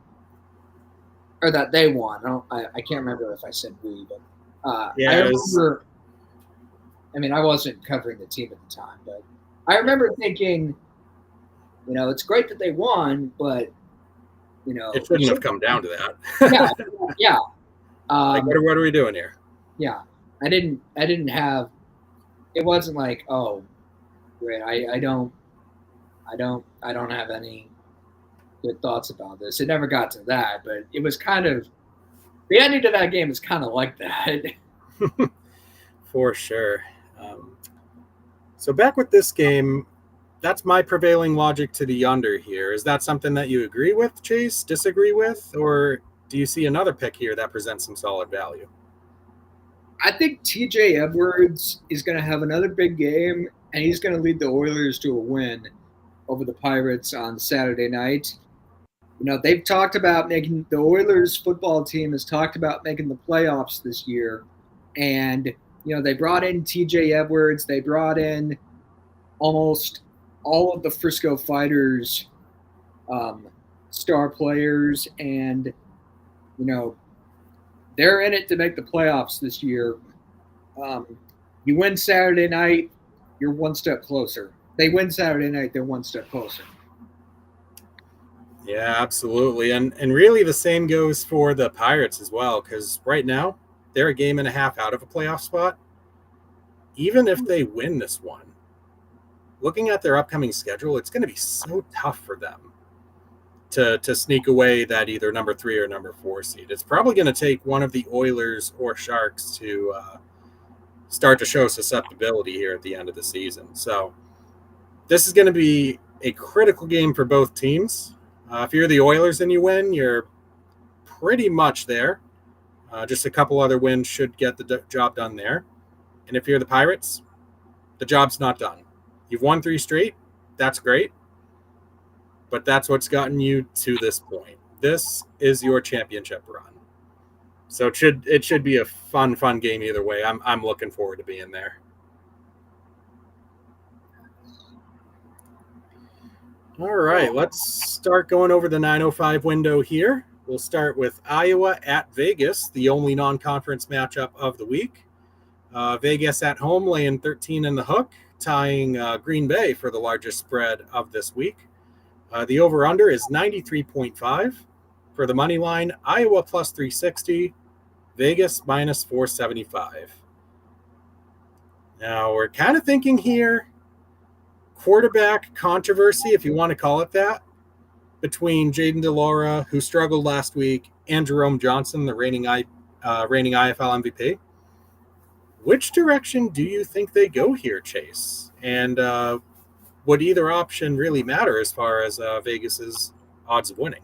or that they won. I can't remember if I said we, but I remember. I mean, I wasn't covering the team at the time, but I remember thinking, it's great that they won, but it shouldn't have come down to that. Yeah. Like, what are we doing here? Yeah, I didn't have. It wasn't like, oh, great. I don't have any. good thoughts about this. It never got to that, but it was kind of the ending of that game is kind of like that. For sure. So back with this game, that's my prevailing logic to the under here. Is that something that you agree with, Chase, disagree with, or do you see another pick here that presents some solid value? I think TJ Edwards is going to have another big game, and he's going to lead the Oilers to a win over the Pirates on Saturday night. They've talked about making the Oilers football team has talked about making the playoffs this year. And, they brought in TJ Edwards. They brought in almost all of the Frisco Fighters star players. And, they're in it to make the playoffs this year. You win Saturday night, you're one step closer. They win Saturday night, they're one step closer. Yeah, absolutely. And really the same goes for the Pirates as well, because right now they're a game and a half out of a playoff spot. Even if they win this one, looking at their upcoming schedule, it's going to be so tough for them to sneak away that either number 3 or number 4 seed. It's probably going to take one of the Oilers or Sharks to start to show susceptibility here at the end of the season. So this is going to be a critical game for both teams. If you're the Oilers and you win, you're pretty much there. Just a couple other wins should get the job done there. And if you're the Pirates, the job's not done. You've won 3 straight. That's great. But that's what's gotten you to this point. This is your championship run. So it should be a fun game either way. I'm looking forward to being there. All right, let's start going over the 9:05 window here. We'll start with Iowa at Vegas, the only non-conference matchup of the week. Vegas at home laying 13 in the hook, tying Green Bay for the largest spread of this week. The over-under is 93.5. For the money line, Iowa plus 360, Vegas minus 475. Now, we're kind of thinking here quarterback controversy, if you want to call it that, between Jayden DeLaura, who struggled last week, and Jerome Johnson, the reigning IFL MVP. Which direction do you think they go here, Chase? And would either option really matter as far as Vegas's odds of winning?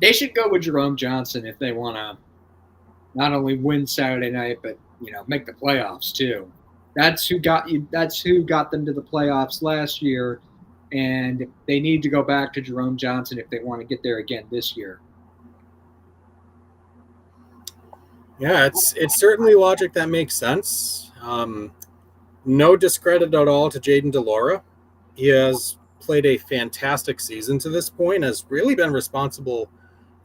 They should go with Jerome Johnson if they want to not only win Saturday night, but make the playoffs too. That's who got you. That's who got them to the playoffs last year, and they need to go back to Jerome Johnson if they want to get there again this year. Yeah, it's certainly logic that makes sense. No discredit at all to Jayden DeLaura. He has played a fantastic season to this point, has really been responsible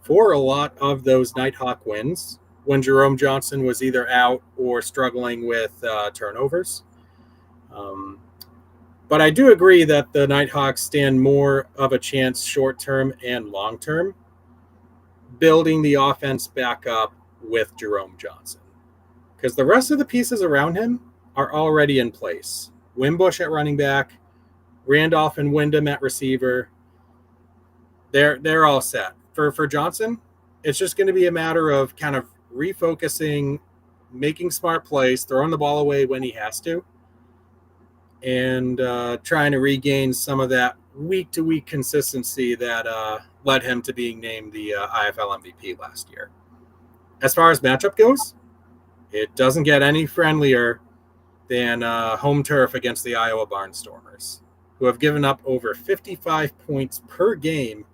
for a lot of those Nighthawk wins when Jerome Johnson was either out or struggling with turnovers. But I do agree that the Nighthawks stand more of a chance short-term and long-term, building the offense back up with Jerome Johnson. Because the rest of the pieces around him are already in place. Wimbush at running back, Randolph and Wyndham at receiver. They're all set. For Johnson, it's just going to be a matter of kind of refocusing, making smart plays, throwing the ball away when he has to, and trying to regain some of that week-to-week consistency that led him to being named the IFL MVP last year. As far as matchup goes, it doesn't get any friendlier than home turf against the Iowa Barnstormers, who have given up over 55 points per game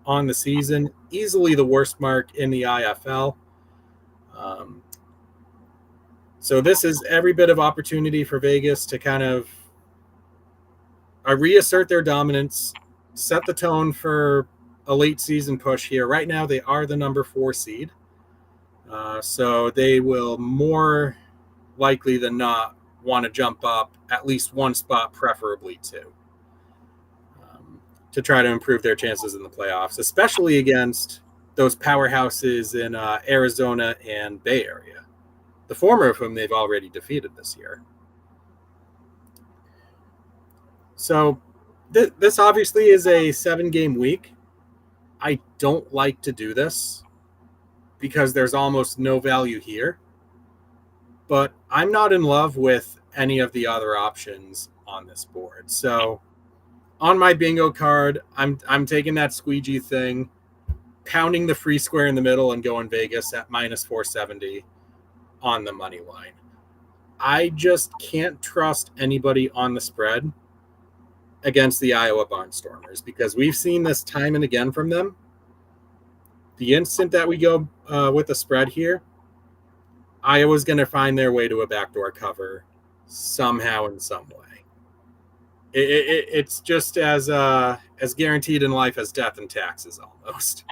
on the season, easily the worst mark in the IFL. So this is every bit of opportunity for Vegas to kind of reassert their dominance, set the tone for a late season push here. Right now, they are the number 4 seed. So they will more likely than not want to jump up at least one spot, preferably 2, to try to improve their chances in the playoffs, especially against those powerhouses in Arizona and Bay Area, the former of whom they've already defeated this year. So This obviously is a 7-game week. I don't like to do this because there's almost no value here. But I'm not in love with any of the other options on this board. So on my bingo card, I'm taking that squeegee thing, pounding the free square in the middle and going Vegas at minus 470 on the money line. I just can't trust anybody on the spread against the Iowa Barnstormers because we've seen this time and again from them. The instant that we go with a spread here, Iowa's going to find their way to a backdoor cover somehow in some way. It's just as guaranteed in life as death and taxes almost.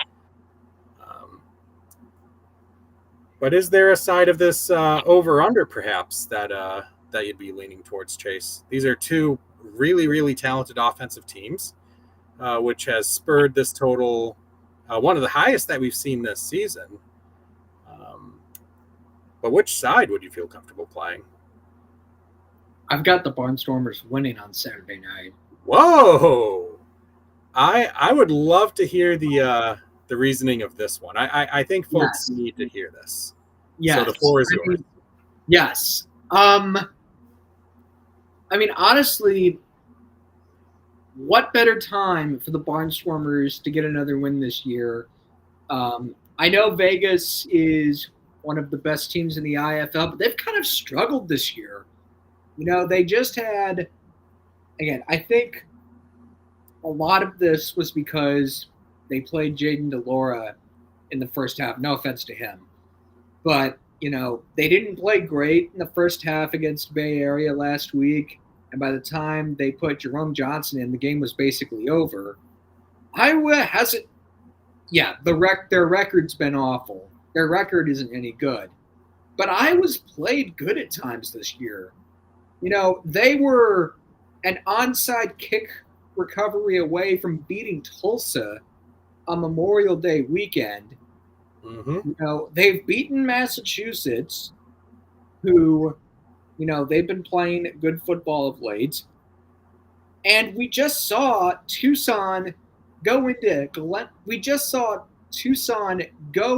But is there a side of this over-under perhaps that you'd be leaning towards, Chase? These are two really, really talented offensive teams, which has spurred this total one of the highest that we've seen this season. But which side would you feel comfortable playing? I've got the Barnstormers winning on Saturday night. Whoa! I would love to hear the reasoning of this one. I think folks need to hear this. Yes. So the floor is yours. Yes. I mean, honestly, what better time for the Barnstormers to get another win this year? I know Vegas is one of the best teams in the IFL, but they've kind of struggled this year. They just had, again, I think a lot of this was because they played Jaden DeLora in the first half. No offense to him. But, they didn't play great in the first half against Bay Area last week. And by the time they put Jerome Johnson in, the game was basically over. Iowa hasn't – their record's been awful. Their record isn't any good. But Iowa's played good at times this year. They were an onside kick recovery away from beating Tulsa on Memorial Day weekend. Mm-hmm. They've beaten Massachusetts, who, they've been playing good football of late. And we just saw Tucson go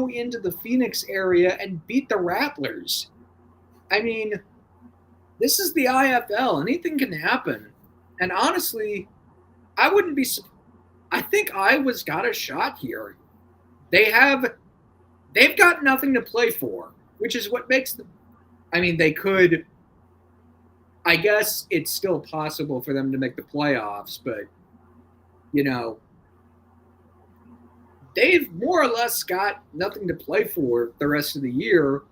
into the Phoenix area and beat the Rattlers. I mean, this is the IFL. Anything can happen. And honestly, I wouldn't be – I think Iowa's got a shot here. They've got nothing to play for, which is what makes them – I mean, they could – I guess it's still possible for them to make the playoffs, but, they've more or less got nothing to play for the rest of the year,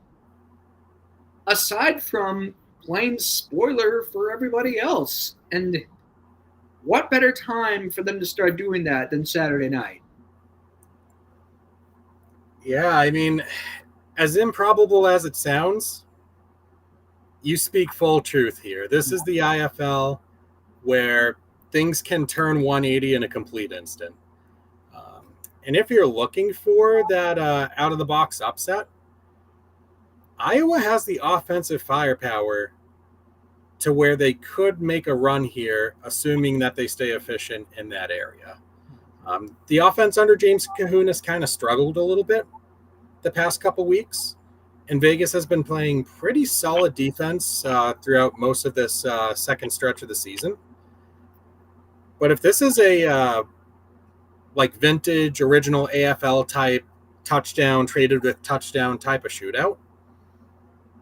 aside from playing spoiler for everybody else. And what better time for them to start doing that than Saturday night? Yeah, I mean, as improbable as it sounds, you speak full truth here. This is the IFL where things can turn 180 in a complete instant. And if you're looking for that out-of-the-box upset, Iowa has the offensive firepower to where they could make a run here, assuming that they stay efficient in that area. The offense under James Kahunas kind of struggled a little bit the past couple weeks, and Vegas has been playing pretty solid defense throughout most of this second stretch of the season. But if this is a vintage, original AFL type touchdown, traded with touchdown type of shootout,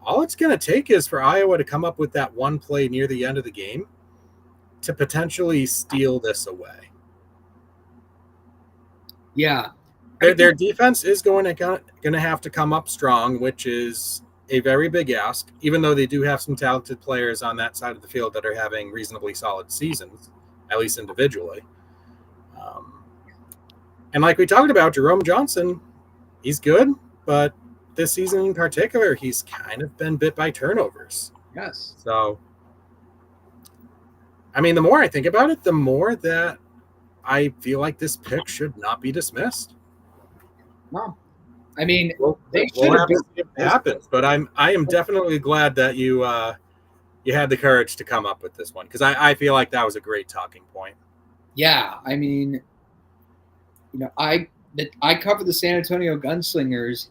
all it's going to take is for Iowa to come up with that one play near the end of the game to potentially steal this away. Yeah. Their defense is going to have to come up strong, which is a very big ask, even though they do have some talented players on that side of the field that are having reasonably solid seasons, at least individually. And like we talked about, Jerome Johnson, he's good, but this season in particular, he's kind of been bit by turnovers. Yes. So, I mean, the more I think about it, the more that I feel like this pick should not be dismissed. No. I mean, they should have to see if it happens, but I am definitely glad that you had the courage to come up with this one, because I feel like that was a great talking point. Yeah, I mean, I cover the San Antonio Gunslingers.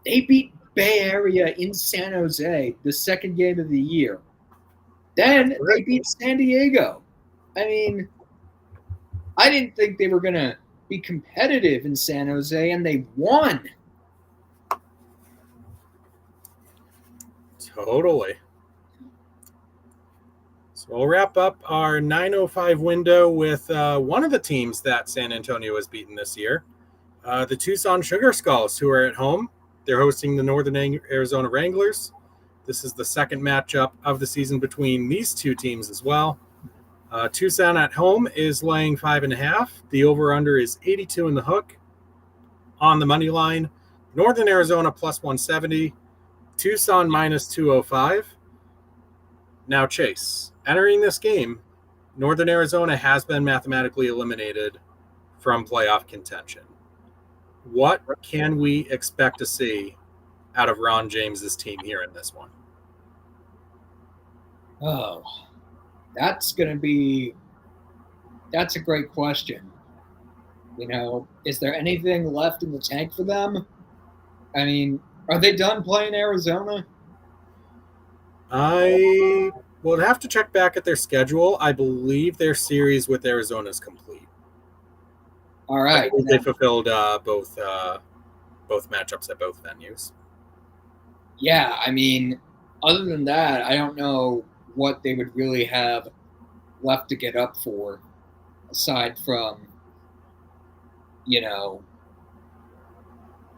They beat Bay Area in San Jose the second game of the year. Then they beat San Diego. I mean, I didn't think they were going to be competitive in San Jose, and they won. Totally. So we'll wrap up our 9:05 window with one of the teams that San Antonio has beaten this year, the Tucson Sugar Skulls, who are at home. They're hosting the Northern Arizona Wranglers. This is the second matchup of the season between these two teams as well. Tucson at home is laying 5.5. The over-under is 82 in the hook. On the money line, Northern Arizona plus 170, Tucson minus 205. Now, Chase, entering this game, Northern Arizona has been mathematically eliminated from playoff contention. What can we expect to see out of Ron James's team here in this one? Oh, that's a great question. Is there anything left in the tank for them? I mean, are they done playing Arizona? I will have to check back at their schedule. I believe their series with Arizona is complete. All right. They fulfilled both matchups at both venues. Yeah, I mean, other than that, I don't know what they would really have left to get up for, aside from,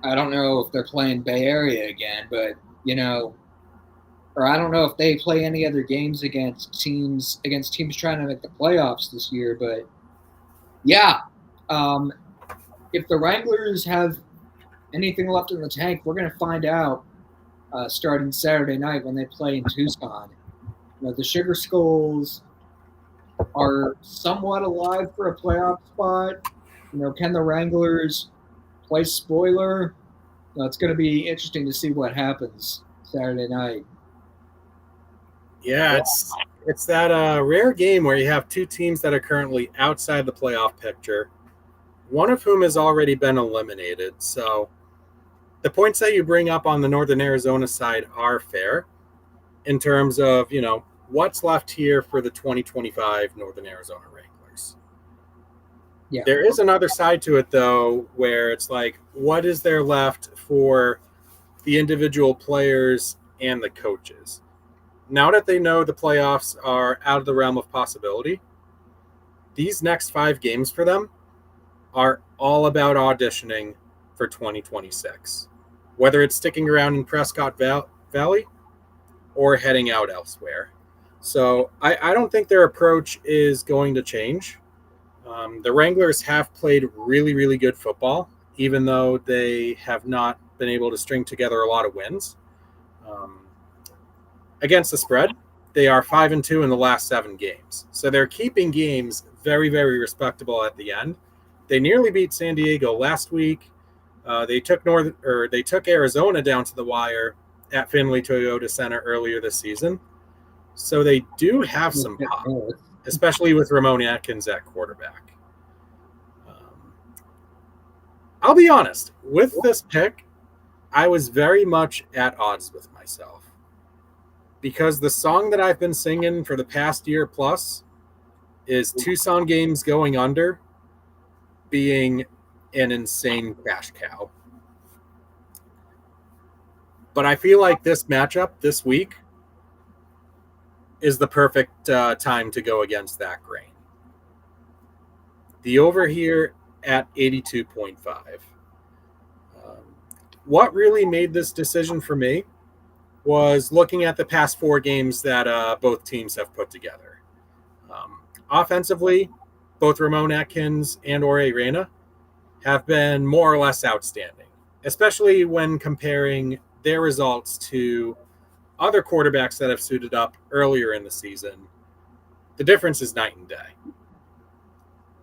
I don't know if they're playing Bay Area again, but, or I don't know if they play any other games against teams trying to make the playoffs this year. But yeah, if the Wranglers have anything left in the tank, we're going to find out starting Saturday night when they play in Tucson. The Sugar Skulls are somewhat alive for a playoff spot. Can the Wranglers play spoiler? It's going to be interesting to see what happens Saturday night. Yeah, it's that rare game where you have two teams that are currently outside the playoff picture, one of whom has already been eliminated. So the points that you bring up on the Northern Arizona side are fair in terms of, what's left here for the 2025 Northern Arizona Wranglers. Yeah. There is another side to it, though, where it's like, what is there left for the individual players and the coaches? Now that they know the playoffs are out of the realm of possibility, these next 5 games for them are all about auditioning for 2026, whether it's sticking around in Prescott Valley or heading out elsewhere. So I don't think their approach is going to change. The Wranglers have played really, really good football, even though they have not been able to string together a lot of wins. Against the spread, they are 5-2 in the last 7 games. So they're keeping games very, very respectable at the end. They nearly beat San Diego last week. They took Arizona down to the wire at Findlay Toyota Center earlier this season. So they do have some pop, especially with Ramon Atkins at quarterback. I'll be honest, with this pick, I was very much at odds with myself. Because the song that I've been singing for the past year plus is Tucson games going under being an insane cash cow. But I feel like this matchup this week is the perfect time to go against that grain. The over here at 82.5. What really made this decision for me was looking at the past 4 games that both teams have put together. Offensively, both Ramon Atkins and Ore Reyna have been more or less outstanding, especially when comparing their results to other quarterbacks that have suited up earlier in the season. The difference is night and day.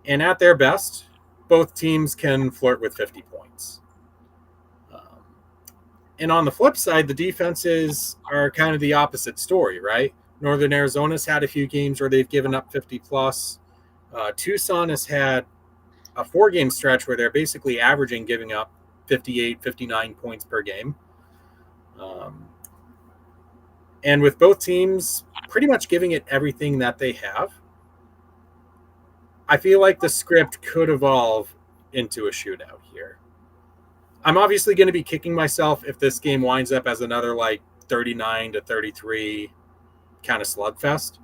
And at their best, both teams can flirt with 50 points. And on the flip side, the defenses are kind of the opposite story, right? Northern Arizona's had a few games where they've given up 50 plus. Tucson has had a 4-game stretch where they're basically averaging giving up 58, 59 points per game. And with both teams pretty much giving it everything that they have, I feel like the script could evolve into a shootout here. I'm obviously going to be kicking myself if this game winds up as another 39-33 kind of slugfest.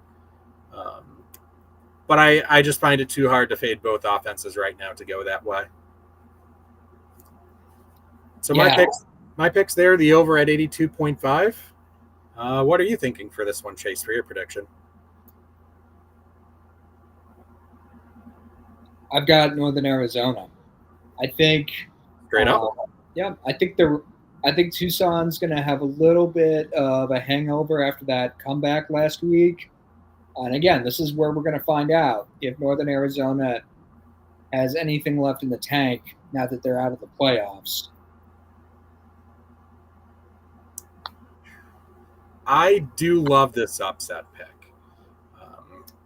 But I just find it too hard to fade both offenses right now to go that way. So my picks there, the over at 82.5. What are you thinking for this one, Chase, for your prediction? I've got Northern Arizona. I think straight up. Yeah, I think Tucson's going to have a little bit of a hangover after that comeback last week. And again, this is where we're going to find out if Northern Arizona has anything left in the tank now that they're out of the playoffs. I do love this upset pick.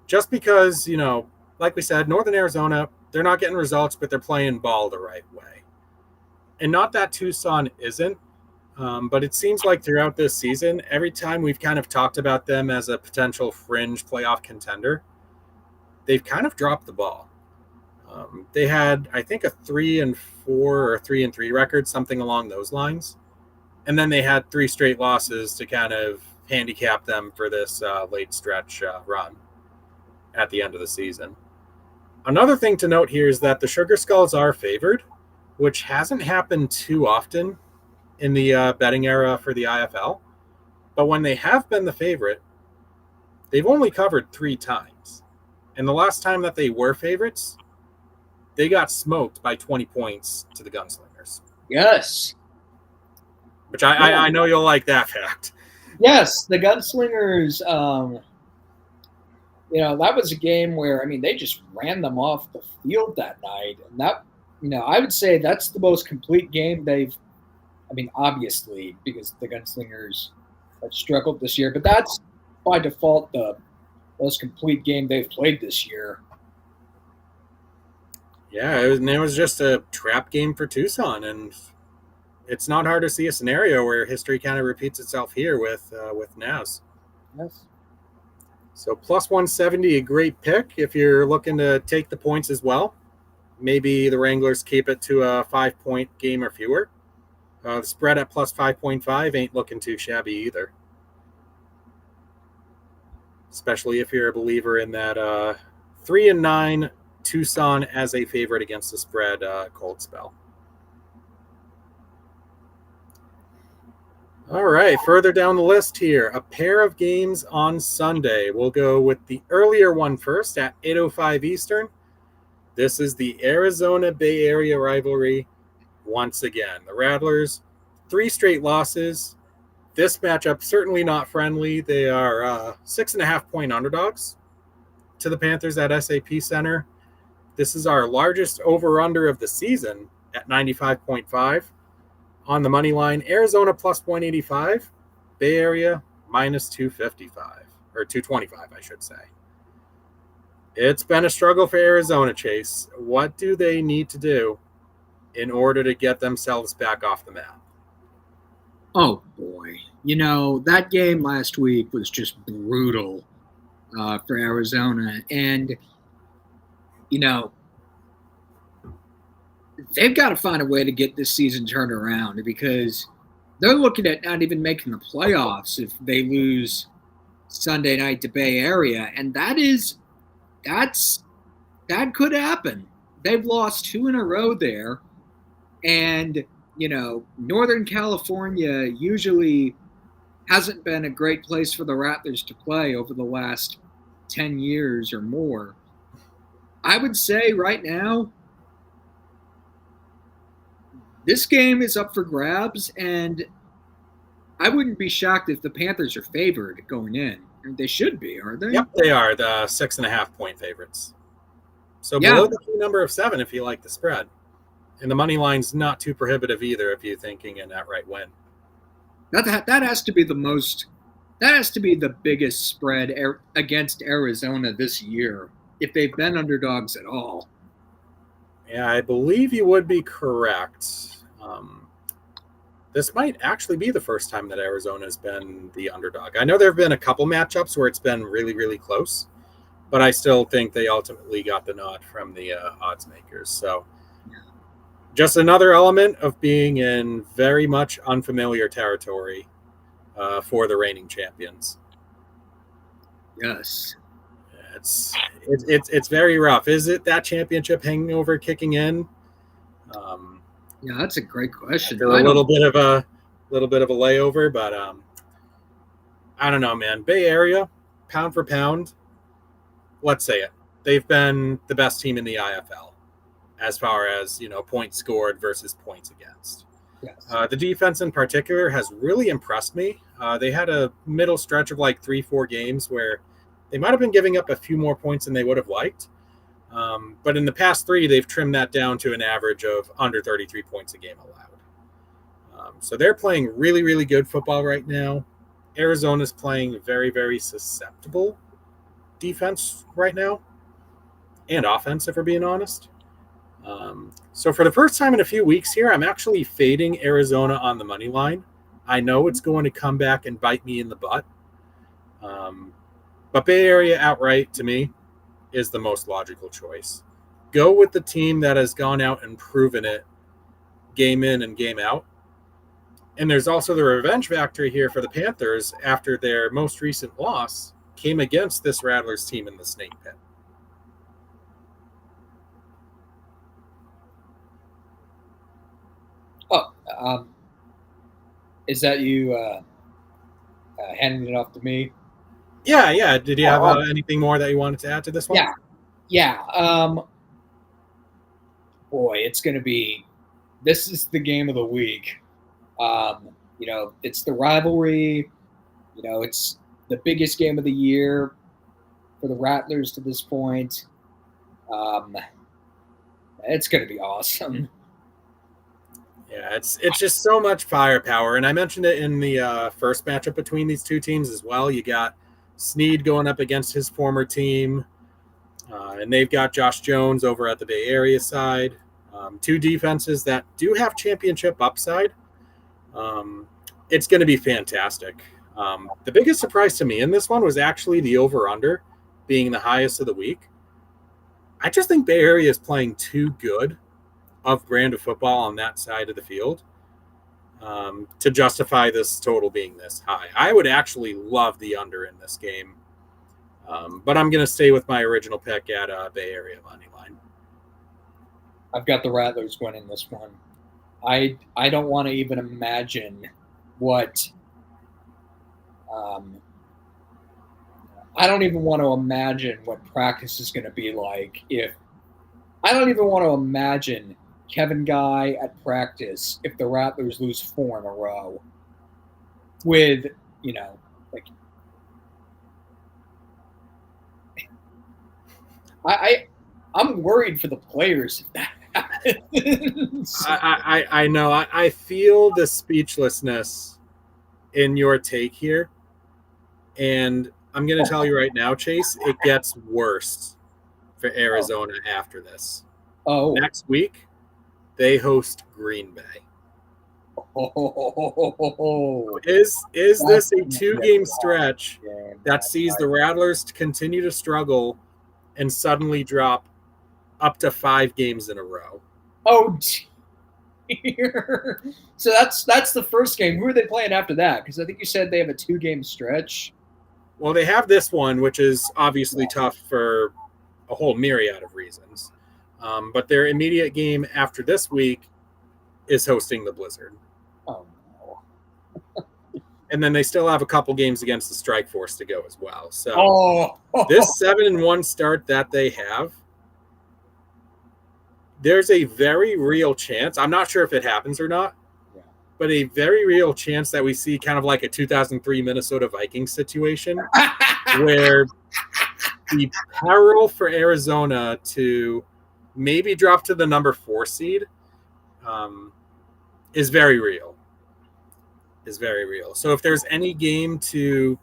Just because, like we said, Northern Arizona, they're not getting results, but they're playing ball the right way. And not that Tucson isn't, but it seems like throughout this season, every time we've kind of talked about them as a potential fringe playoff contender, they've kind of dropped the ball. They had, I think, a 3-4 or 3-3 record, something along those lines. And then they had 3 straight losses to kind of handicap them for this late stretch run at the end of the season. Another thing to note here is that the Sugar Skulls are favored, which hasn't happened too often in the betting era for the IFL. But when they have been the favorite, they've only covered 3 times. And the last time that they were favorites, they got smoked by 20 points to the Gunslingers. Yes. Which I know you'll like that fact. Yes, the Gunslingers, that was a game where, they just ran them off the field that night. And that, I would say that's the most complete game they've, obviously, because the Gunslingers have struggled this year, but that's by default the most complete game they've played this year. Yeah, it was just a trap game for Tucson, and it's not hard to see a scenario where history kind of repeats itself here with Naz. Yes. So plus 170, a great pick if you're looking to take the points as well. Maybe the Wranglers keep it to a 5-point game or fewer. The spread at plus 5.5 ain't looking too shabby either. Especially if you're a believer in that 3-9 Tucson as a favorite against the spread cold spell. All right, further down the list here, a pair of games on Sunday. We'll go with the earlier one first at 8:05 Eastern. This is the Arizona Bay Area rivalry once again. The Rattlers, 3 straight losses. This matchup certainly not friendly. They are 6.5-point underdogs to the Panthers at SAP Center. This is our largest over-under of the season at 95.5. On the money line, Arizona plus 185, Bay Area minus 255, or 225, I should say. It's been a struggle for Arizona, Chase. What do they need to do in order to get themselves back off the map? Oh, boy. That game last week was just brutal for Arizona. And, they've got to find a way to get this season turned around because they're looking at not even making the playoffs if they lose Sunday night to Bay Area. And that could happen. They've lost 2 in a row there. And, Northern California usually hasn't been a great place for the Rattlers to play over the last 10 years or more. I would say right now, this game is up for grabs, and I wouldn't be shocked if the Panthers are favored going in. They should be, aren't they? Yep, they are the 6.5-point favorites. So below the key number of 7 if you like the spread. And the money line's not too prohibitive either if you're thinking an outright win. That has to be the biggest spread against Arizona this year. if they've been underdogs at all. Yeah, I believe you would be correct. This might actually be the first time that Arizona has been the underdog. I know there have been a couple matchups where it's been really, really close, but I still think they ultimately got the nod from the odds makers. So just another element of being in very much unfamiliar territory for the reigning champions. Yes. It's very rough. Is it that championship hangover kicking in? Yeah, that's a great question. After a little bit of a layover, but I don't know, man. Bay Area, pound for pound, let's say it. They've been the best team in the IFL as far as, points scored versus points against. Yes. The defense in particular has really impressed me. They had a middle stretch of like 3-4 games where they might have been giving up a few more points than they would have liked. But in the past 3, they've trimmed that down to an average of under 33 points a game allowed. So they're playing really, really good football right now. Arizona's playing very, very susceptible defense right now, and offense, if we're being honest. So for the first time in a few weeks here, I'm actually fading Arizona on the money line. I know it's going to come back and bite me in the butt. But Bay Area outright, to me, is the most logical choice. Go with the team that has gone out and proven it game in and game out. And there's also the revenge factor here for the Panthers after their most recent loss came against this Rattlers team in the Snake Pit. Oh, is that you handing it off to me? Yeah. Did you have anything more that you wanted to add to this one? Yeah. Boy, it's going to be – this is the game of the week. It's the rivalry. It's the biggest game of the year for the Rattlers to this point. It's going to be awesome. Yeah, it's just so much firepower. And I mentioned it in the first matchup between these two teams as well. You got Snead going up against his former team, and they've got Josh Jones over at the Bay Area side. Two defenses that do have championship upside. It's going to be fantastic. The biggest surprise to me in this one was actually the over-under being the highest of the week. I just think Bay Area is playing too good of brand of football on that side of the field to justify this total being this high. I would actually love the under in this game, but I'm going to stay with my original pick at Bay Area money line. I've got the Rattlers winning this one. I don't want to even imagine what I don't even want to imagine what practice is going to be like I don't even want to imagine Kevin Guy at practice if the Rattlers lose 4 in a row with, I'm worried for the players if that happens. I know. I feel the speechlessness in your take here. And I'm going to tell you right now, Chase, it gets worse for Arizona after this. Next week, they host Green Bay. Is this a 2-game stretch that sees the Rattlers continue to struggle and suddenly drop up to 5 games in a row? Oh, dear. So that's the first game. Who are they playing after that? Because I think you said they have a 2-game stretch. Well, they have this one, which is obviously tough for a whole myriad of reasons. But their immediate game after this week is hosting the Blizzard. Oh, no. And then they still have a couple games against the Strike Force to go as well. So this 7-1 start that they have, there's a very real chance. I'm not sure if it happens or not, but a very real chance that we see kind of like a 2003 Minnesota Vikings situation where the peril for Arizona to maybe drop to the number 4 seed is very real. So if there's any game to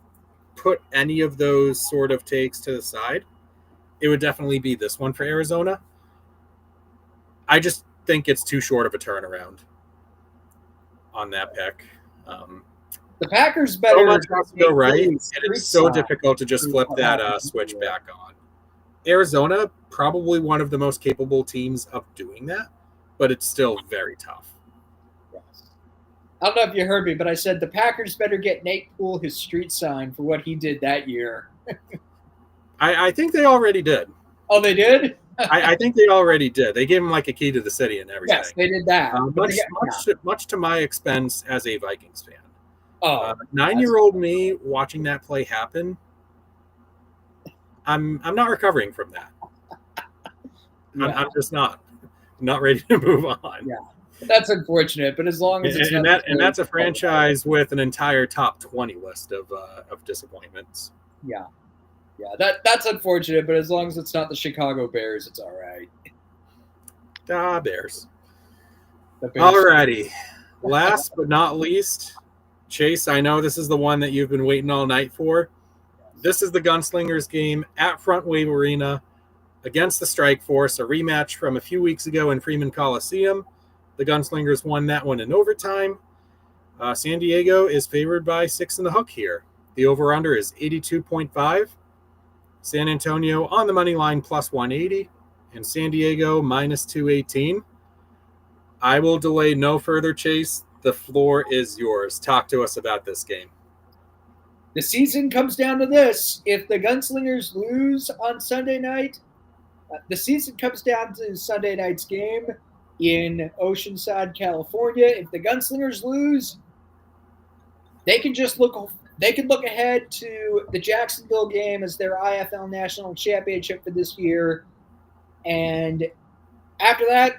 put any of those sort of takes to the side, it would definitely be this one for Arizona. I just think it's too short of a turnaround on that pick. The Packers better. So much has to go right, and it's so difficult to just flip that switch back on. Arizona, probably one of the most capable teams of doing that, but it's still very tough. Yes. I don't know if you heard me, but I said the Packers better get Nate Poole his street sign for what he did that year. I think they already did. Oh, they did? I think they already did. They gave him like a key to the city and everything. Yes, they did that. Much to my expense as a Vikings fan. Oh, 9-year-old me watching that play happen, I'm not recovering from that. Yeah. I'm just not ready to move on. Yeah, that's unfortunate. But as long as that's a franchise with an entire top 20 list of disappointments. Yeah. That's unfortunate. But as long as it's not the Chicago Bears, it's all right. Bears. Alrighty. Last but not least, Chase, I know this is the one that you've been waiting all night for. This is the Gunslingers game at Front Wave Arena against the Strike Force, a rematch from a few weeks ago in Freeman Coliseum. The Gunslingers won that one in overtime. San Diego is favored by 6 and a hook here. The over-under is 82.5. San Antonio on the money line plus 180, and San Diego minus 218. I will delay no further, Chase. The floor is yours. Talk to us about this game. The season comes down to this. If the Gunslingers lose on Sunday night, the season comes down to Sunday night's game in Oceanside, California. If the Gunslingers lose, they can look ahead to the Jacksonville game as their IFL National Championship for this year. And after that,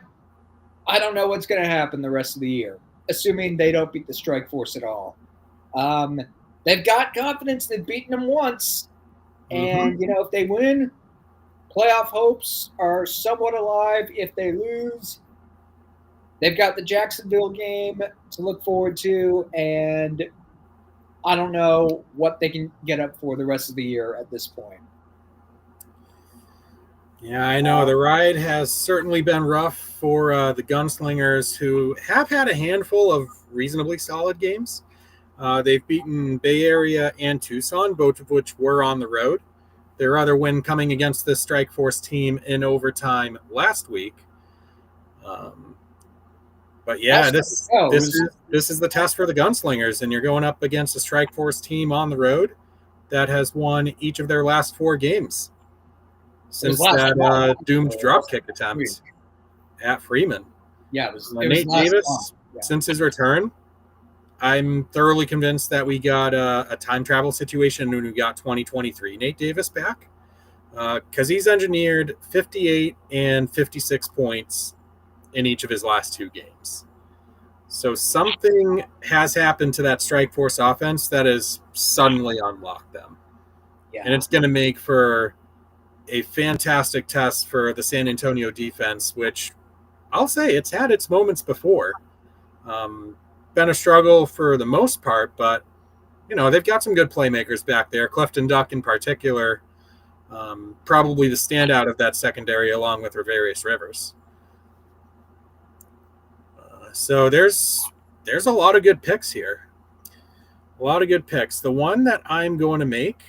I don't know what's going to happen the rest of the year, assuming they don't beat the Strike Force at all. They've got confidence. They've beaten them once. And, if they win, playoff hopes are somewhat alive. If they lose, they've got the Jacksonville game to look forward to. And I don't know what they can get up for the rest of the year at this point. Yeah, I know. The ride has certainly been rough for the Gunslingers, who have had a handful of reasonably solid games. They've beaten Bay Area and Tucson, both of which were on the road. Their other win coming against the Strike Force team in overtime last week. But yeah, this is the test for the Gunslingers, and you're going up against a Strike Force team on the road that has won each of their last 4 games since that doomed dropkick attempt at Freeman. Yeah, Nate Davis, since his return, I'm thoroughly convinced that we got a time travel situation when we got 2023 Nate Davis back, because he's engineered 58 and 56 points in each of his last 2 games. So something has happened to that Strike Force offense that has suddenly unlocked them. Yeah. And it's going to make for a fantastic test for the San Antonio defense, which I'll say it's had its moments before. Been a struggle for the most part, but they've got some good playmakers back there. Clifton Duck in particular, probably the standout of that secondary, along with Riverius Rivers. So there's a lot of good picks here. A lot of good picks. The one that I'm going to make,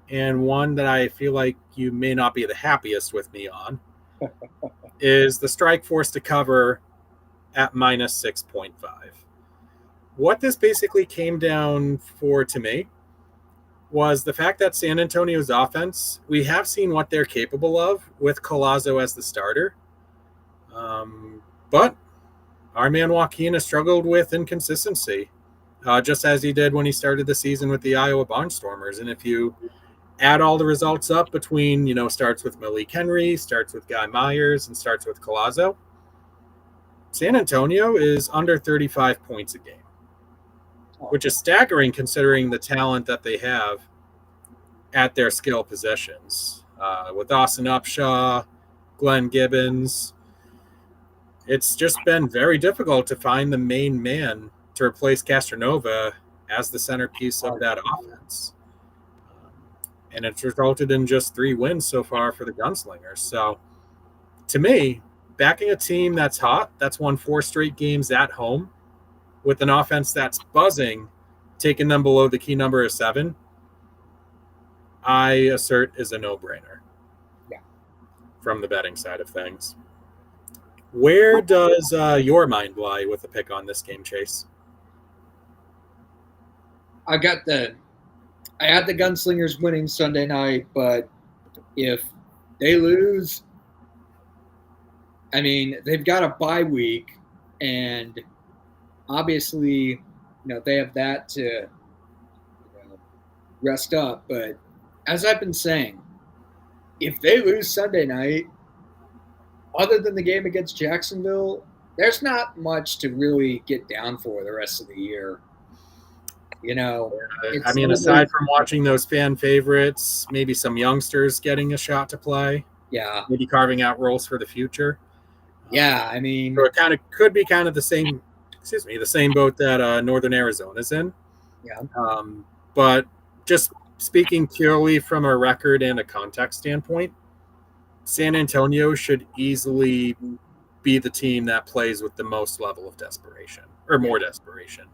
and one that I feel like you may not be the happiest with me on, is the Strike Force to cover at minus 6.5. What this basically came down for to me was the fact that San Antonio's offense, we have seen what they're capable of with Collazo as the starter. But our man Joaquin has struggled with inconsistency, just as he did when he started the season with the Iowa Barnstormers. And if you add all the results up between, starts with Malik Henry, starts with Guy Myers, and starts with Collazo, San Antonio is under 35 points a game, which is staggering considering the talent that they have at their skill positions. With Austin Upshaw, Glenn Gibbons, it's just been very difficult to find the main man to replace Castronova as the centerpiece of that offense. and it's resulted in just 3 wins so far for the Gunslingers. So, to me, backing a team that's hot, that's won 4 straight games at home, with an offense that's buzzing, taking them below the key number of 7, I assert is a no-brainer. Yeah. From the betting side of things. Where does your mind lie with the pick on this game, Chase? I had the Gunslingers winning Sunday night, but if they lose, I mean, they've got a bye week, and obviously, they have that to rest up. But as I've been saying, if they lose Sunday night, other than the game against Jacksonville, there's not much to really get down for the rest of the year. I mean, aside from watching those fan favorites, maybe some youngsters getting a shot to play. Yeah. Maybe carving out roles for the future. Yeah, I mean, so it kind of could be kind of the same boat that Northern Arizona's in. Yeah. But just speaking purely from a record and a context standpoint, San Antonio should easily be the team that plays with the most level of desperation, or more desperation,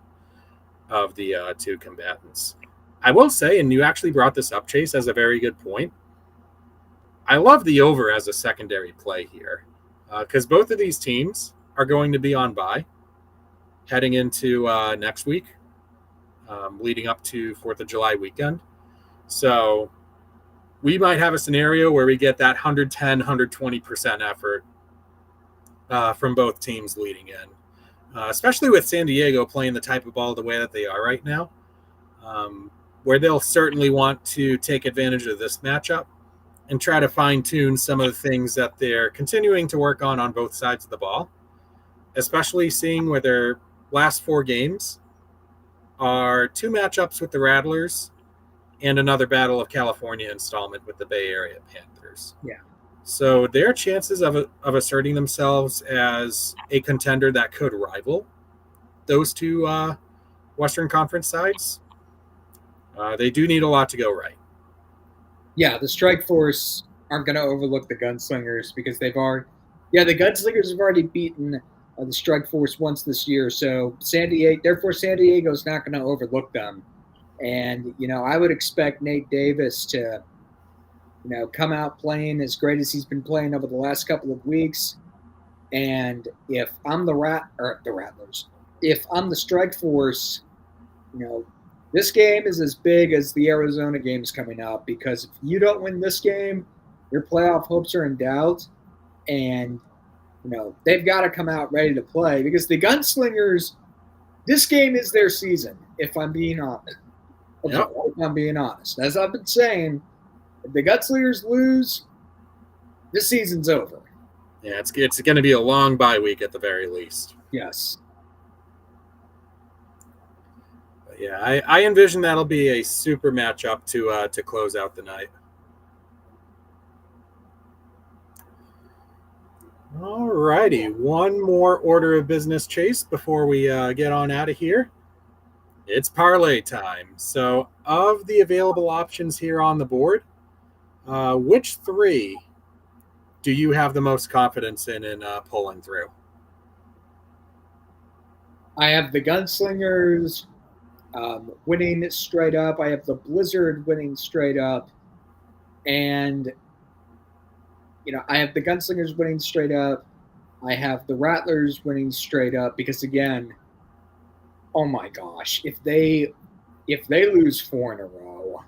of the 2 combatants. I will say, and you actually brought this up, Chase, as a very good point, I love the over as a secondary play here, because both of these teams are going to be on bye heading into next week, leading up to 4th of July weekend. So we might have a scenario where we get that 110, 120% effort from both teams leading in, especially with San Diego playing the type of ball the way that they are right now, where they'll certainly want to take advantage of this matchup and try to fine-tune some of the things that they're continuing to work on both sides of the ball, especially seeing where their last 4 games are 2 matchups with the Rattlers and another Battle of California installment with the Bay Area Panthers. Yeah. So their chances of asserting themselves as a contender that could rival those 2 Western Conference sides, they do need a lot to go right. Yeah, the Strike Force aren't going to overlook the Gunslingers because the Gunslingers have already beaten the Strike Force once this year. So San Diego's not going to overlook them. And, I would expect Nate Davis to, come out playing as great as he's been playing over the last couple of weeks. And if I'm the Rattlers, if I'm the Strike Force, this game is as big as the Arizona games coming up, because if you don't win this game, your playoff hopes are in doubt. And, they've got to come out ready to play, because the Gunslingers, this game is their season, if I'm being honest. Yep. If I'm being honest. As I've been saying, if the Gunslingers lose, this season's over. Yeah, it's going to be a long bye week at the very least. Yes. But yeah, I envision that'll be a super matchup to close out the night. All righty, one more order of business, Chase, before we get on out of here. It's parlay time. So of the available options here on the board, which 3 do you have the most confidence in pulling through? I have the Gunslingers winning straight up. I have the Blizzard winning straight up. And, I have the Gunslingers winning straight up. I have the Rattlers winning straight up because, again, oh my gosh, if they lose 4 in a row,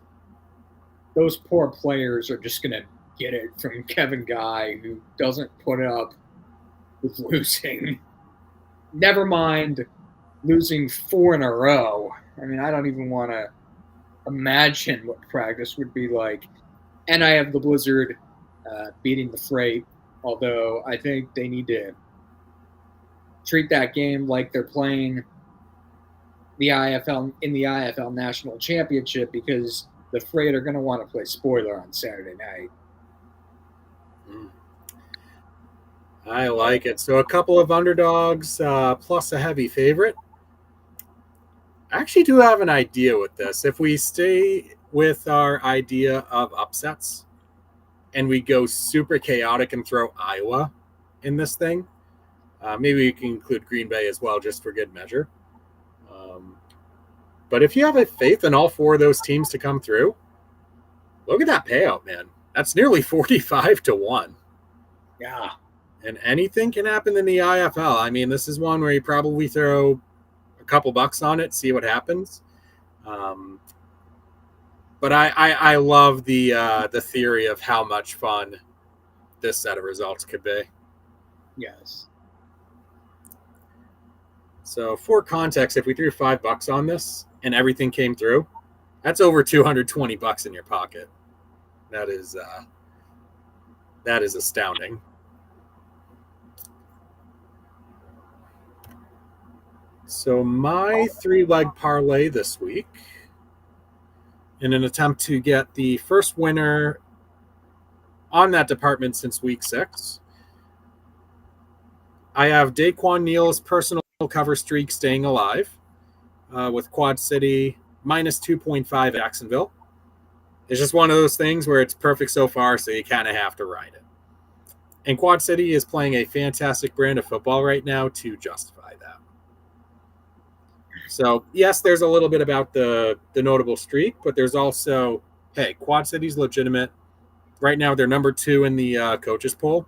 those poor players are just going to get it from Kevin Guy, who doesn't put up with losing. Never mind losing 4 in a row. I mean, I don't even want to imagine what practice would be like. And I have the Blizzard beating the Freight, although I think they need to treat that game like they're playing the IFL in the IFL National Championship, because the Freight are going to want to play spoiler on Saturday night. I like it. So a couple of underdogs plus a heavy favorite. I actually do have an idea with this. If we stay with our idea of upsets and we go super chaotic and throw Iowa in this thing, maybe we can include Green Bay as well, just for good measure. But if you have a faith in all four of those teams to come through, look at that payout, man. That's nearly 45-1. Yeah. And anything can happen in the IFL. I mean, this is one where you probably throw a couple bucks on it, see what happens. But I love the theory of how much fun this set of results could be. Yes. So for context, if we threw $5 on this and everything came through, that's over $220 in your pocket. That is astounding. So my 3-leg parlay this week, in an attempt to get the first winner on that department since week 6, I have Daquan Neal's personal cover streak staying alive with Quad City minus 2.5 Jacksonville. It's just one of those things where it's perfect so far, so you kind of have to ride it. And Quad City is playing a fantastic brand of football right now to justify that. So, yes, there's a little bit about the notable streak, but there's also, hey, Quad City's legitimate. Right now, they're number 2 in the coaches poll.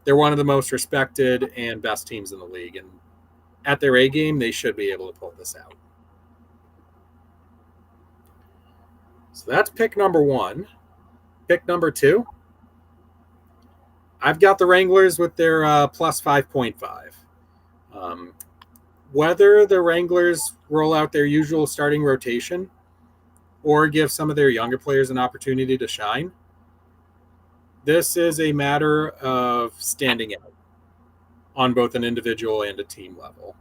They're one of the most respected and best teams in the league. And at their A game, they should be able to pull this out. So that's pick number 1. Pick number 2. I've got the Wranglers with their plus 5.5. Whether the Wranglers roll out their usual starting rotation or give some of their younger players an opportunity to shine, this is a matter of standing out on both an individual and a team level.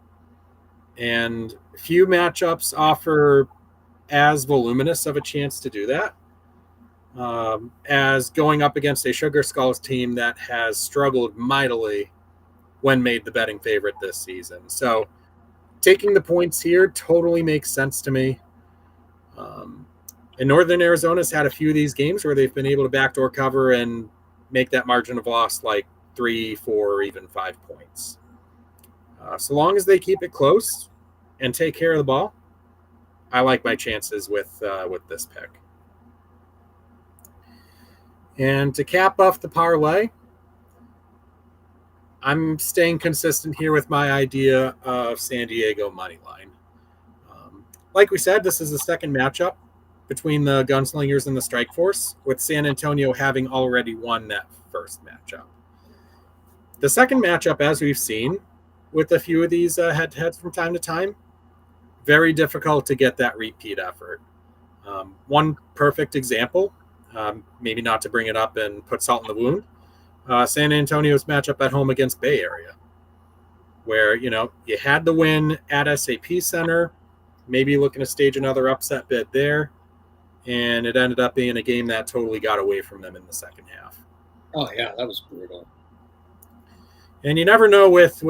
And few matchups offer as voluminous of a chance to do that as going up against a Sugar Skulls team that has struggled mightily when made the betting favorite this season. So taking the points here totally makes sense to me. And Northern Arizona's had a few of these games where they've been able to backdoor cover and make that margin of loss like 3, 4, or even 5 points. So long as they keep it close and take care of the ball, I like my chances with this pick. And to cap off the parlay, I'm staying consistent here with my idea of San Diego money line. Like we said, this is the second matchup between the Gunslingers and the Strike Force, with San Antonio having already won that first matchup. The second matchup, as we've seen with a few of these head-to-heads from time to time, very difficult to get that repeat effort. One perfect example, maybe not to bring it up and put salt in the wound, San Antonio's matchup at home against Bay Area, where, you had the win at SAP Center, maybe looking to stage another upset bid there, and it ended up being a game that totally got away from them in the second half. Oh, yeah, that was brutal. And you never know with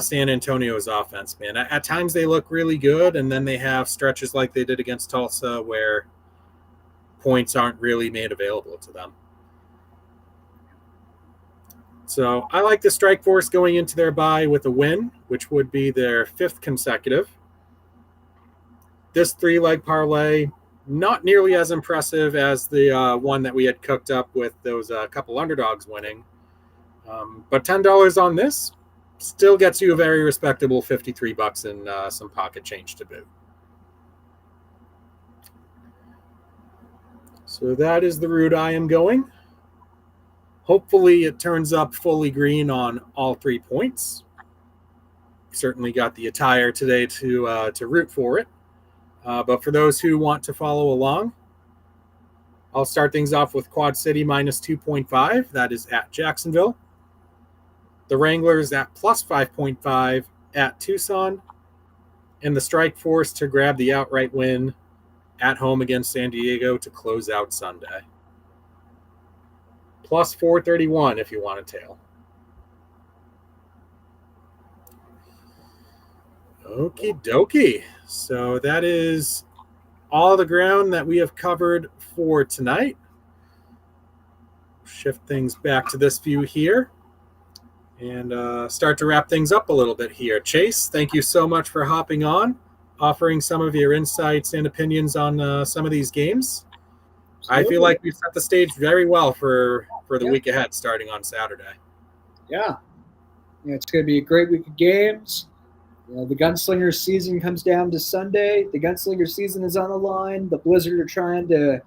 San Antonio's offense, man. At times they look really good, and then they have stretches like they did against Tulsa where points aren't really made available to them. So I like the Strike Force going into their bye with a win, which would be their 5th consecutive. This 3-leg parlay, not nearly as impressive as the one that we had cooked up with those couple underdogs winning. But $10 on this still gets you a very respectable $53 and some pocket change to boot. So that is the route I am going. Hopefully it turns up fully green on all 3 points. Certainly got the attire today to root for it. But for those who want to follow along, I'll start things off with Quad City minus 2.5. That is at Jacksonville. The Wranglers at plus 5.5 at Tucson. And the Strike Force to grab the outright win at home against San Diego to close out Sunday. Plus 431 if you want a tail. Okie dokie. So that is all the ground that we have covered for tonight. Shift things back to this view here and start to wrap things up a little bit here. Chase, thank you so much for hopping on, offering some of your insights and opinions on some of these games. Absolutely. I feel like we've set the stage very well for the week ahead, starting on Saturday. Yeah, it's going to be a great week of games. The Gunslinger season comes down to Sunday. The Gunslinger season is on the line. The Blizzard are trying to,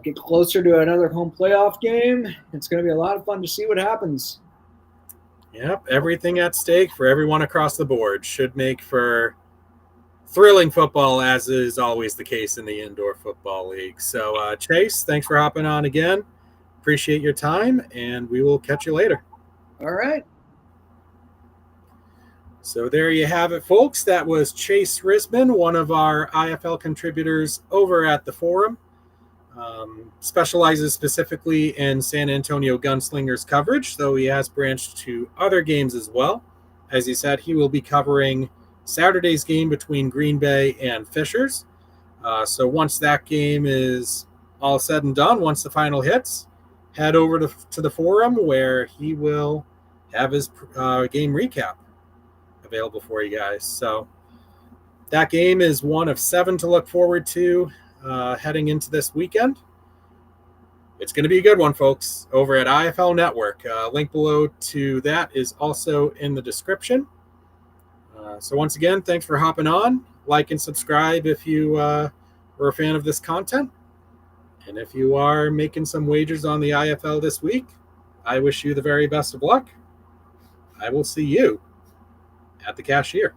get closer to another home playoff game. It's going to be a lot of fun to see what happens. Yep, everything at stake for everyone across the board. Should make for thrilling football, as is always the case in the Indoor Football League. So, Chase, thanks for hopping on again. Appreciate your time, and we will catch you later. All right. So there you have it, folks. That was Chase Risman, one of our IFL contributors over at the forum. Specializes specifically in San Antonio Gunslingers coverage, though he has branched to other games as well. As he said, he will be covering Saturday's game between Green Bay and Fishers. So once that game is all said and done, once the final hits, head over to the forum where he will have his game recap available for you guys. So that game is one of 7 to look forward to heading into this weekend. It's going to be a good one, folks, over at IFL Network. Link below to that is also in the description. So once again, thanks for hopping on. Like and subscribe if you are a fan of this content. And if you are making some wagers on the IFL this week, I wish you the very best of luck. I will see you at the cashier.